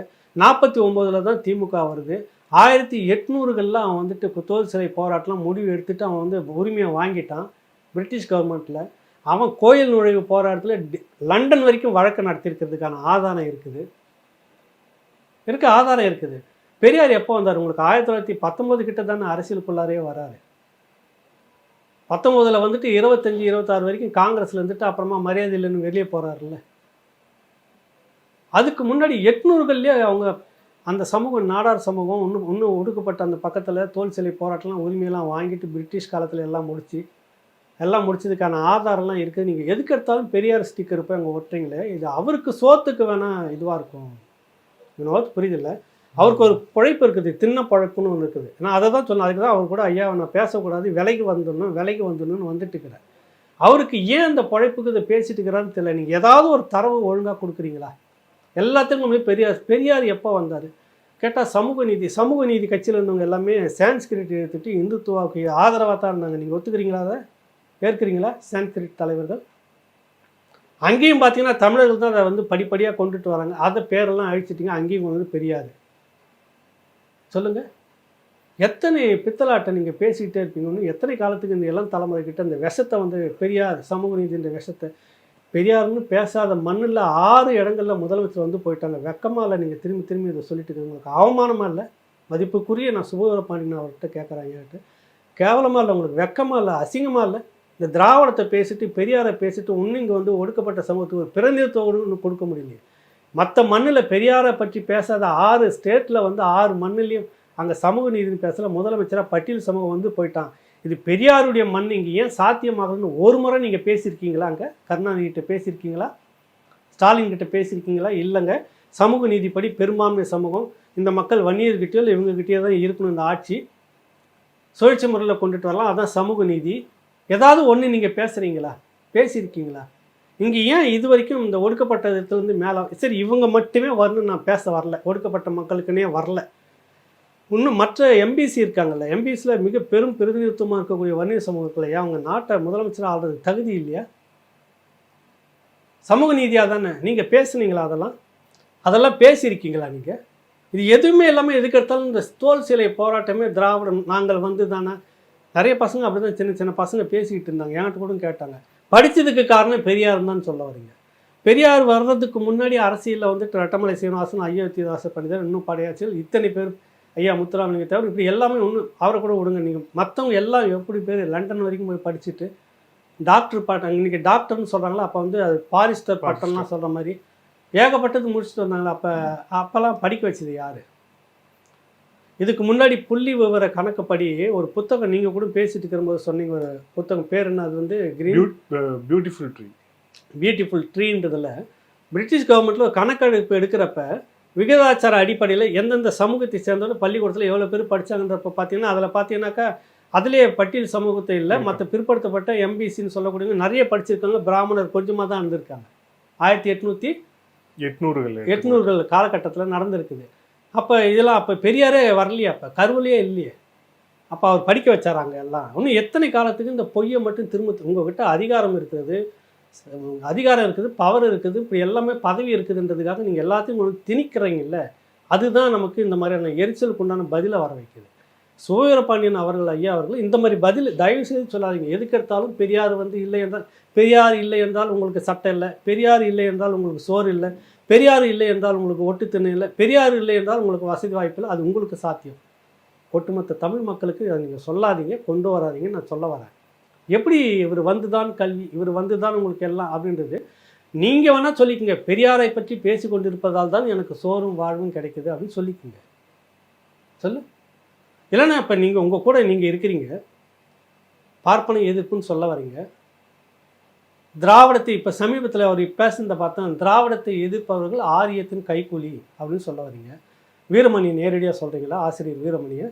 49 தான் திமுக வருது. 1800களில் அவன் வந்துட்டு தோல் சிலை போராட்டம்லாம் முடிவு எடுத்துட்டு அவன் வந்து உரிமையை வாங்கிட்டான் பிரிட்டிஷ் கவர்மெண்ட்டில். அவன் கோயில் நுழைவு போராட்டத்தில் லண்டன் வரைக்கும் வழக்கு நடத்தியிருக்கிறதுக்கான ஆதாரம் இருக்குது. ஆதாரம் இருக்குது. பெரியார் எப்போ வந்தார் உங்களுக்கு? 1919 கிட்ட தானே அரசியலுக்குள்ளாரே வராரு. 19 வந்துட்டு 25, 26 வரைக்கும் காங்கிரஸில் இருந்துட்டு அப்புறமா மரியாதை இல்லைன்னு வெளியே போகிறாருல்ல. அதுக்கு முன்னாடி 800களிலே அவங்க அந்த சமூகம், நாடார் சமூகம் இன்னும் ஒடுக்கப்பட்ட அந்த பக்கத்தில் தோல் சிலை போராட்டம்லாம் உரிமையெல்லாம் வாங்கிட்டு பிரிட்டிஷ் காலத்தில் எல்லாம் முடிச்சதுக்கான ஆதாரம்லாம் இருக்குது. நீங்கள் எதுக்கு எடுத்தாலும் பெரியார் ஸ்டிக்கர் போய் அங்கே ஒட்டுறீங்களே, இது அவருக்கு சோத்துக்கு வேணால் இதுவாக இருக்கும். இன்னொரு புரியுதில்லை. அவருக்கு ஒரு பழைப்பு இருக்குது, தின்ன பழைப்புன்னு ஒன்று இருக்குது. நான் அதை தான் சொன்னேன். அதுக்கு தான் அவர் கூட ஐயா நான் பேசக்கூடாது, விலைக்கு வந்துடணும்னு வந்துட்டு இருக்கிறேன். அவருக்கு ஏன் அந்த பழைப்புக்கு இதை பேசிட்டு இருக்கிறான்னு தெரியல. நீங்கள் ஏதாவது ஒரு தரவு ஒழுங்காக கொடுக்குறீங்களா? எல்லாத்துக்குமே பெரியார் எப்போ வந்தார் கேட்டால் சமூக நீதி கட்சியில் இருந்தவங்க எல்லாமே சான்ஸ்கிரிட் எடுத்துட்டு இந்துத்துவாவுக்கு ஆதரவாக தான் இருந்தாங்க. நீங்கள் ஒத்துக்கிறீங்களா? அதை ஏற்கிறீங்களா? சான்ஸ்கிரிட் தலைவர்கள் அங்கேயும் பார்த்தீங்கன்னா தமிழர்கள் தான் அதை வந்து படிப்படியாக கொண்டுட்டு வராங்க. அதை பேரெல்லாம் அழிச்சிட்டிங்க, அங்கேயும் கொண்டு வந்து பெரியார். சொல்லுங்கள், எத்தனை பித்தலாட்டை நீங்கள் பேசிக்கிட்டே இருப்பீங்கன்னு. எத்தனை காலத்துக்கு இந்த இளம் தலைமுறைக்கிட்ட இந்த விஷத்தை வந்து பெரியார் சமூக நீதின்ற விஷத்தை பெரியார்னு பேசாத மண்ணில் 6 இடங்களில் முதலமைச்சர் வந்து போயிட்டாங்க. வெக்கமாக இல்லை? நீங்கள் திரும்பி இதை சொல்லிட்டு இருக்கீங்க. உங்களுக்கு அவமானமாக இல்லை? மதிப்புக்குரிய நான் சுபவீர பாண்டியன் அவர்கிட்ட கேட்குறாங்க, கேவலமாக இல்லை? உங்களுக்கு வெக்கமாக இல்லை? அசிங்கமாக இல்லை? இந்த திராவிடத்தை பேசிட்டு பெரியாரை பேசிட்டு இன்னும் இங்கே வந்து ஒடுக்கப்பட்ட சமூகத்துக்கு ஒரு பிரதிநிதித்துவம் கொடுக்க முடியலையே. மற்ற மண்ணில் பெரியாரை பற்றி பேசாத 6 ஸ்டேட்டில் வந்து 6 மண்ணிலையும் அங்கே சமூக நீதினு பேசல. முதலமைச்சராக பட்டியல் சமூகம் வந்து போயிட்டான். இது பெரியாருடைய மண், இங்கே ஏன் சாத்தியமாகணும்னு ஒரு முறை நீங்கள் பேசியிருக்கீங்களா? அங்கே கருணாநிதிகிட்ட பேசியிருக்கீங்களா? ஸ்டாலின் கிட்ட பேசியிருக்கீங்களா? இல்லைங்க. சமூக நீதிப்படி பெரும்பான்மை சமூகம் இந்த மக்கள் வன்னியர்கிட்டயோ இல்லை இவங்ககிட்டயோ தான் இருக்கணும். இந்த ஆட்சி சுழற்சி முறையில் கொண்டுட்டு வரலாம், அதான் சமூக நீதி. ஏதாவது ஒன்று நீங்கள் பேசியிருக்கீங்களா? இங்கே ஏன் இது வரைக்கும் இந்த ஒடுக்கப்பட்ட இடத்துலேருந்து மேலே சரி இவங்க மட்டுமே வரணும்னு நான் பேச வரல, ஒடுக்கப்பட்ட மக்களுக்குன்னே வரல. இன்னும் மற்ற எம்பிசி இருக்காங்கல்ல, எம்பிசியில் மிக பெரும் பிரதிநிதித்துவமாக இருக்கக்கூடிய வன்னியர் சமூகத்தில் ஏன் அவங்க நாட்டை முதலமைச்சராக ஆகிறது தகுதி இல்லையா? சமூக நீதியாக தானே நீங்கள் பேசுனீங்களா? அதெல்லாம் பேசியிருக்கீங்களா நீங்கள்? இது எதுவுமே இல்லாமல் எதுக்கு எடுத்தாலும் இந்த தோல் சிலை போராட்டமே திராவிடம் நாங்கள் வந்து தானே. நிறைய பசங்க அப்படி தான் சின்ன சின்ன பசங்க பேசிக்கிட்டு இருந்தாங்க, என்கிட்ட கூட கேட்டாங்க. படித்ததுக்கு காரணம் பெரியார் தான் சொல்ல வரீங்க. பெரியார் வர்றதுக்கு முன்னாடி அரசியலில் வந்துட்டு ரட்டமலை சீனிவாசன், அயோத்திதாச பண்டிதர், இன்னும் படையாட்சிகள் இத்தனை பேர், ஐயா முத்துராமலிங்க தவிர இப்படி எல்லாமே இன்னும் அவரை கூட விடுங்க. நீங்கள் மற்றவங்க எல்லாம் எப்படி பேர் லண்டன் வரைக்கும் போய் படிச்சுட்டு டாக்டர் பட்டம், இன்றைக்கி டாக்டர்னு சொல்கிறாங்களா, அப்போ வந்து அது பாரிஸ்டர் பட்டம்லாம் சொல்கிற மாதிரி ஏகப்பட்டது முடிச்சுட்டு வந்தாங்களா. அப்போல்லாம் படிக்க வச்சது யார்? இதுக்கு முன்னாடி புள்ளி விவர கணக்குப்படி ஒரு புத்தகம் நீங்கள் கூட பேசிட்டு இருக்கும்போது சொன்னீங்க, ஒரு புத்தகம் பேர் என்ன? அது வந்து பியூட்டிஃபுல் ட்ரீன்றதில் பிரிட்டிஷ் கவர்மெண்ட்டில் ஒரு கணக்கெடுப்பு எடுக்கிறப்ப விகிதாச்சார அடிப்படையில் எந்தெந்த சமூகத்தை சேர்ந்தவங்க பள்ளிக்கூடத்தில் எவ்வளோ பேர் படித்தாங்கன்றப்ப பார்த்தீங்கன்னா அதில் பார்த்தீங்கன்னாக்கா அதிலே பட்டியல் சமூகத்தை இல்லை, மற்ற பிற்படுத்தப்பட்ட எம்பிசின்னு சொல்லக்கூடியவங்க நிறைய படிச்சிருக்காங்க. பிராமணர் கொஞ்சமாக தான் இருந்திருக்காங்க. 1800கள் காலகட்டத்தில் நடந்திருக்குது. அப்போ இதெல்லாம் அப்போ பெரியாரே வரலையே, அப்போ கருவிலையே இல்லையே. அப்போ அவர் படிக்க வச்சாராங்க எல்லாம். இன்னும் எத்தனை காலத்துக்கு இந்த பொய்யை மட்டும் திரும்ப உங்கள்கிட்ட அதிகாரம் இருக்குது, பவர் இருக்குது, இப்படி எல்லாமே பதவி இருக்குதுன்றதுக்காக நீங்கள் எல்லாத்தையும் உங்களுக்கு திணிக்கிறீங்கல்ல, அதுதான் நமக்கு இந்த மாதிரியான எரிச்சலுக்கு உண்டான பதிலை வர வைக்குது. சுபவீர பாண்டியன் அவர்கள் ஐயா அவர்கள் இந்த மாதிரி பதில் தயவு செய்து சொல்லாதீங்க. எதுக்கு எடுத்தாலும் பெரியார் வந்து இல்லை என்றால், பெரியார் இல்லை என்றால் உங்களுக்கு சட்டம் இல்லை, பெரியார் இல்லை என்றால் உங்களுக்கு சோறு இல்லை, பெரியார் இல்லை என்றால் உங்களுக்கு ஒட்டு திண்ணை இல்லை, பெரியார் இல்லை என்றால் உங்களுக்கு வசதி வாய்ப்பு இல்லை. அது உங்களுக்கு சாத்தியம். ஒட்டுமொத்த தமிழ் மக்களுக்கு அதை நீங்கள் சொல்லாதீங்க, கொண்டு வராதிங்கன்னு நான் சொல்ல வரேன். எப்படி இவர் வந்து தான் கல்வி, இவர் வந்து தான் உங்களுக்கு எல்லாம் அப்படின்றது நீங்கள் வேணால் சொல்லிக்கோங்க. பெரியாரை பற்றி பேசி கொண்டிருப்பதால் தான் எனக்கு சோறும் வாழ்வும் கிடைக்குது அப்படின்னு சொல்லிக்கோங்க. சொல்லு. இல்லைன்னா இப்போ நீங்கள் உங்கள் கூட நீங்கள் இருக்கிறீங்க, பார்ப்பன எதிர்ப்புன்னு சொல்ல வரீங்க. திராவிடத்தை இப்போ சமீபத்தில் அவர் பேசுனதை பார்த்தா திராவிடத்தை எதிர்ப்பவர்கள் ஆரியத்தின் கைக்கூலி அப்படின்னு சொல்ல வரீங்க. வீரமணி நேரடியாக சொல்கிறீங்களா? ஆசிரியர் வீரமணியை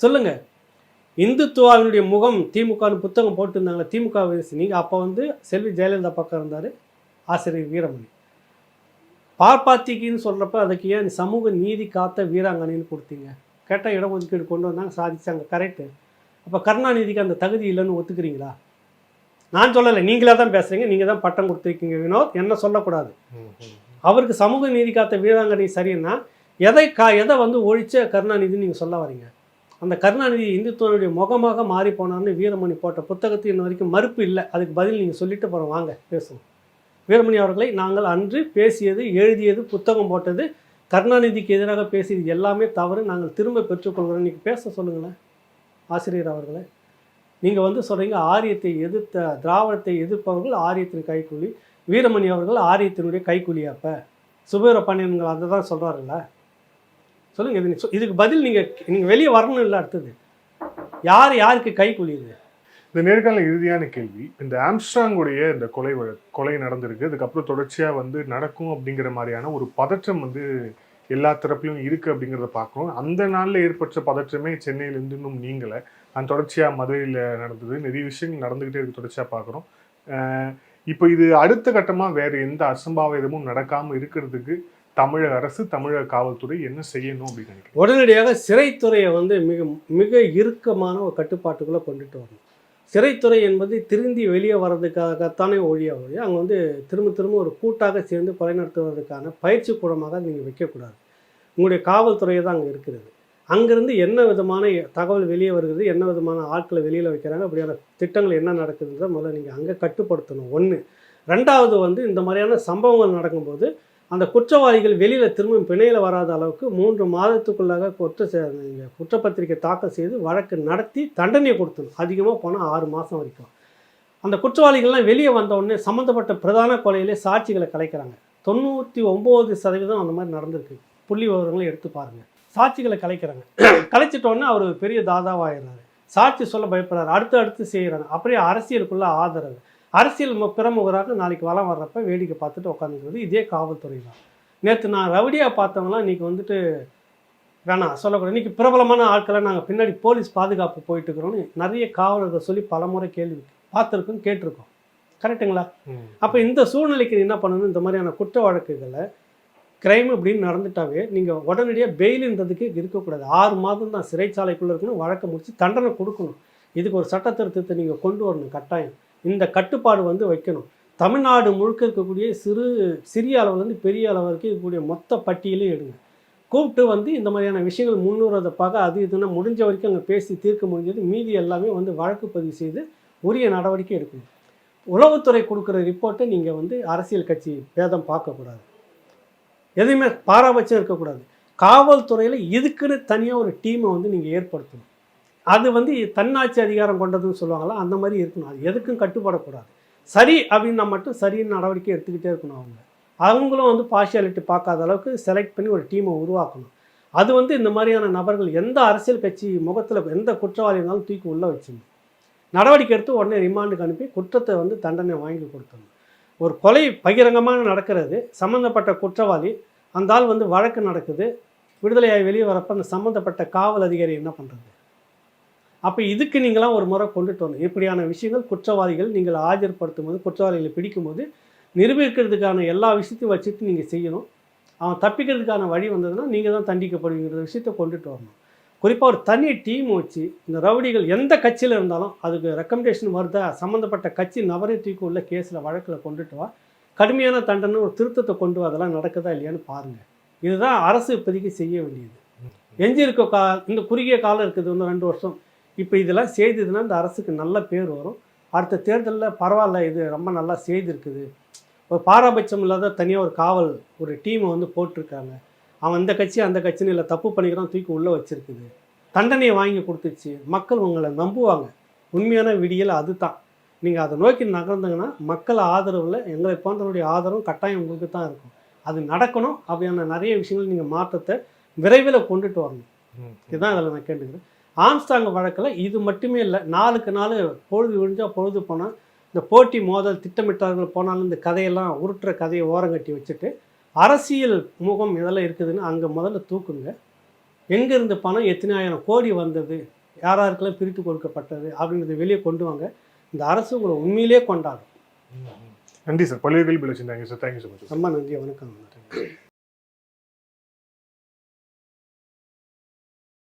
சொல்லுங்கள். இந்துத்துவாவினுடைய முகம் திமுகன்னு புத்தகம் போட்டுருந்தாங்களே திமுக நீங்கள் அப்போ வந்து செல்வி ஜெயலலிதா பக்கம் இருந்தார் ஆசிரியர் வீரமணி. பார்ப்பாத்திக்கின்னு சொல்கிறப்ப அதுக்கு ஏன் சமூக நீதி காத்த வீராங்கனைன்னு கொடுத்தீங்க? கேட்டால் இடஒதுக்கீடு கொண்டு வந்தாங்க, சாதிச்சாங்க, கரெக்டு. அப்போ கருணாநிதிக்கு அந்த தகுதி இல்லைன்னு ஒத்துக்கிறீங்களா? நான் சொல்லலை, நீங்களே தான் பேசுகிறீங்க, நீங்கள் தான் பட்டம் கொடுத்துருக்கீங்க வினோத், என்ன சொல்லக்கூடாது. அவருக்கு சமூக நீதி காத்த வீராங்கனை சரின்னா எதை வந்து ஒழிச்ச கருணாநிதினு நீங்கள் சொல்ல வரீங்க? அந்த கருணாநிதி இந்துத்துவனுடைய முகமாக மாறி போனார்னு வீரமணி போட்ட புத்தகத்தை இன்ன வரைக்கும் மறுப்பு இல்லை. அதுக்கு பதில் நீங்கள் சொல்லிட்டு போகிறோம், வாங்க பேசுவோம். வீரமணி அவர்களை நாங்கள் அன்று பேசியது, எழுதியது, புத்தகம் போட்டது, கருணாநிதிக்கு எதிராக பேசியது எல்லாமே தவறு, நாங்கள் திரும்ப பெற்றுக்கொள்கிறோம். இன்றைக்கி பேச சொல்லுங்களேன் ஆசிரியர் அவர்களே. நீங்கள் வந்து சொல்கிறீங்க ஆரியத்தை எதிர்த்த திராவிடத்தை எதிர்ப்பவர்கள் ஆரியத்தின் கைக்கூலி, வீரமணி அவர்கள் ஆரியத்தினுடைய கைக்கூலி. அப்போ சுபீரபாண்டியன்கள் அதை தான் சொல்கிறாருல்ல, சொல்லுங்கள். இதுக்கு பதில் நீங்கள் வெளியே வரணும் இல்லை. அடுத்தது யாருக்கு கைக்கூலி? இது இந்த நேர்காணல் இறுதியான கேள்வி. இந்த ஆம்ஸ்ட்ராங்குடைய இந்த கொலை நடந்திருக்கு, அதுக்கப்புறம் தொடர்ச்சியாக வந்து நடக்கும் அப்படிங்கிற மாதிரியான ஒரு பதற்றம் வந்து எல்லா தரப்புலையும் இருக்குது அப்படிங்கிறத பார்க்குறோம். அந்த நாளில் ஏற்பட்ட பதற்றமே சென்னையிலேருந்து இன்னும் நீங்கலை. அந்த தொடர்ச்சியாக மதுரையில் நடந்தது, நிறைய விஷயங்கள் நடந்துக்கிட்டே இருக்கு, தொடர்ச்சியாக பார்க்குறோம். இப்போ இது அடுத்த கட்டமாக வேறு எந்த அசம்பாவிதமும் நடக்காமல் இருக்கிறதுக்கு தமிழக அரசு, தமிழக காவல்துறை என்ன செய்யணும் அப்படின்னு நினைக்கிறேன்? உடனடியாக சிறைத்துறையை வந்து மிக இறுக்கமான ஒரு கட்டுப்பாட்டுக்குள்ளே கொண்டுட்டு வரணும். சிறைத்துறை என்பது திருந்தி வெளியே வர்றதுக்காகத்தானே ஒழிய அங்கே வந்து திரும்ப ஒரு கூட்டாக சேர்ந்து கொலை நடத்துவதற்கான பயிற்சி கூடமாக நீங்கள் வைக்கக்கூடாது. உங்களுடைய காவல்துறையை தான் அங்கே இருக்கிறது. அங்கேருந்து என்ன விதமான தகவல் வெளியே வருகிறது, என்ன விதமான ஆட்களை வெளியில் வைக்கிறாங்க, அப்படியான திட்டங்கள் என்ன நடக்குதுன்றத முதல்ல நீங்கள் அங்கே கட்டுப்படுத்தணும். ஒன்று. ரெண்டாவது வந்து இந்த மாதிரியான சம்பவங்கள் நடக்கும்போது அந்த குற்றவாளிகள் வெளியில் திரும்ப பிணையில் வராத அளவுக்கு 3 மாதத்துக்குள்ளாக குற்றப்பத்திரிக்கை தாக்கல் செய்து வழக்கு நடத்தி தண்டனை கொடுத்தணும். அதிகமாக போனால் 6 மாதம் வரைக்கும். அந்த குற்றவாளிகள்லாம் வெளியே வந்தவுடனே சம்மந்தப்பட்ட பிரதான கொலையிலே சாட்சிகளை கலைக்கிறாங்க. 99% அந்த மாதிரி நடந்திருக்கு. புள்ளி விவரங்களை எடுத்து பாருங்கள். சாட்சிகளை கலைக்கிறாங்க. கலைச்சிட்டோன்னே அவர் பெரிய தாதாவாயிடுறாரு. சாட்சி சொல்ல பயப்படுறாரு. அடுத்து செய்கிறாங்க. அப்படியே அரசியலுக்குள்ளே ஆதரவு. அரசியல் பிரமுகராக நாளைக்கு வளம் வர்றப்ப வேடிக்கை பார்த்துட்டு உட்காந்துக்கிறது இதே காவல்துறை தான். நேற்று நான் ரவுடியாக பார்த்தவங்களாம் இன்றைக்கி வந்துட்டு வேணாம் சொல்லக்கூடாது, இன்றைக்கி பிரபலமான ஆட்களை நாங்கள் பின்னாடி போலீஸ் பாதுகாப்பு போயிட்டுருக்குறோன்னு நிறைய காவலர்கள் சொல்லி பலமுறை கேள்வி பார்த்துருக்கோம், கேட்டிருக்கோம். கரெக்டுங்களா? அப்போ இந்த சூழ்நிலைக்கு என்ன பண்ணணும்? இந்த மாதிரியான குற்ற வழக்குகளை கிரைம் இப்படின்னு நடந்துட்டாவே நீங்கள் உடனடியாக பெயிலுன்றதுக்கே இருக்கக்கூடாது. 6 மாதம் தான் சிறைச்சாலைக்குள்ளே இருக்கணும், வழக்கை முடித்து தண்டனை கொடுக்கணும். இதுக்கு ஒரு சட்ட திருத்தத்தை நீங்கள் கொண்டு வரணும் கட்டாயம். இந்த கட்டுப்பாடு வந்து வைக்கணும். தமிழ்நாடு முழுக்க இருக்கக்கூடிய சிறிய அளவுலேருந்து பெரிய அளவு வரைக்கும் இருக்கக்கூடிய மொத்த பட்டியலையும் எடுங்க. கூப்பிட்டு வந்து இந்த மாதிரியான விஷயங்கள் முன்னுறதை பார்க்க அது இதுன்னா முடிஞ்ச வரைக்கும் அங்கே பேசி தீர்க்க முடிஞ்சது. மீதி எல்லாமே வந்து வழக்கு பதிவு செய்து உரிய நடவடிக்கை எடுக்கணும். உளவுத்துறை கொடுக்குற ரிப்போர்ட்டை நீங்கள் வந்து அரசியல் கட்சி பேதம் பார்க்கக்கூடாது, எதுவுமே பாராபட்சம் இருக்கக்கூடாது. காவல்துறையில் இதுக்குன்னு தனியாக ஒரு டீமை வந்து நீங்கள் ஏற்படுத்தணும். அது வந்து தன்னாட்சி அதிகாரம் கொண்டதுன்னு சொல்லுவாங்களா, அந்த மாதிரி இருக்கணும். அது எதுக்கும் கட்டுப்படக்கூடாது. சரி அப்படின்னா மட்டும் சரின்னு நடவடிக்கை எடுத்துக்கிட்டே இருக்கணும். அவங்களும் வந்து பார்ஷியாலிட்டி பார்க்காத அளவுக்கு செலக்ட் பண்ணி ஒரு டீமை உருவாக்கணும். அது வந்து இந்த மாதிரியான நபர்கள் எந்த அரசியல் கட்சி முகத்தில் எந்த குற்றவாளி இருந்தாலும் தூக்கி உள்ளே வச்சுக்கணும். நடவடிக்கை எடுத்து உடனே ரிமாண்டுக்கு அனுப்பி குற்றத்தை வந்து தண்டனை வாங்கி கொடுத்தணும். ஒரு கொலை பகிரங்கமாக நடக்கிறது, சம்மந்தப்பட்ட குற்றவாளி அந்த ஆள் வந்து வழக்கு நடக்குது, விடுதலையாகி வெளியே வரப்போ அந்த சம்மந்தப்பட்ட காவல் அதிகாரி என்ன பண்ணுறது? அப்போ இதுக்கு நீங்களாம் ஒரு முறை கொண்டுட்டு வரணும். இப்படியான விஷயங்கள் குற்றவாளிகள் நீங்கள் ஆஜர்படுத்தும் போது, குற்றவாளிகளை பிடிக்கும்போது நிரூபிக்கிறதுக்கான எல்லா விஷயத்தையும் வச்சுட்டு நீங்கள் செய்யணும். அவன் தப்பிக்கிறதுக்கான வழி வந்ததுன்னா நீங்கள் தான் தண்டிக்கப்படுங்கிற விஷயத்தை கொண்டுட்டு வரணும். குறிப்பாக ஒரு தனி டீம் வச்சு இந்த ரவுடிகள் எந்த கட்சியில் இருந்தாலும் அதுக்கு ரெக்கமெண்டேஷன் வருதா, சம்மந்தப்பட்ட கட்சி நபரை தூக்கி உள்ள கேஸில் வழக்கில் கொண்டுட்டு வா, கடுமையான தண்டனை ஒரு திருத்தத்தை கொண்டு வா, அதெல்லாம் நடக்குதா இல்லையான்னு பாருங்கள். இதுதான் அரசு இப்போதைக்கு செய்ய வேண்டியது. எஞ்சி இருக்க இந்த குறுகிய காலம் இருக்குது, இன்னும் 2 வருஷம். இப்போ இதெல்லாம் செய்ததுன்னா இந்த அரசுக்கு நல்ல பேர் வரும். அடுத்த தேர்தலில் பரவாயில்ல, இது ரொம்ப நல்லா செய்திருக்குது, ஒரு பாராபட்சம் இல்லாத தனியாக ஒரு டீமை வந்து போட்டிருக்காங்க, அவன் இந்த கட்சி அந்த கட்சின்னு இல்லை தப்பு பண்ணிக்கிறான் தூக்கி உள்ளே வச்சுருக்குது, தண்டனையை வாங்கி கொடுத்துச்சு, மக்கள் உங்களை நம்புவாங்க. உண்மையான விடியல் அது தான். நீங்கள் அதை நோக்கி நகர்ந்தீங்கன்னா மக்கள் ஆதரவில் எங்களை போன்றவருடைய ஆதரவும் கட்டாயம் உங்களுக்கு தான் இருக்கும். அது நடக்கணும். அப்படியான நிறைய விஷயங்கள் நீங்கள் மாற்றத்தை விரைவில் கொண்டுட்டு வரணும். இதுதான் அதில் நான் கேட்டுக்கிறேன். ஆம்ஸ்ட்ராங் வழக்கில் இது மட்டுமே இல்லை, நாளுக்கு நாள் பொழுது விழிஞ்சால் பொழுது போனால் இந்த போட்டி மோதல் திட்டமிட்டார்கள் போனாலும் இந்த கதையெல்லாம் உருட்டுற கதையை ஓரங்கட்டி வச்சுட்டு அரசியல் முகம் இதெல்லாம் இருக்குதுன்னு அங்கே முதல்ல தூக்குங்க. எங்கேருந்து பணம் எத்தனை ஆயிரம் கோடி வந்தது, யாராருக்கெல்லாம் பிரித்து கொடுக்கப்பட்டது அப்படின்றத வெளியே கொண்டு வாங்க. இந்த அரசு உங்களை உண்மையிலே கொண்டாடும். நன்றி சார். பல்வேறு கேள்வி வச்சுருந்தாங்க சார். Thank you so much. ரொம்ப நன்றி. வணக்கம்.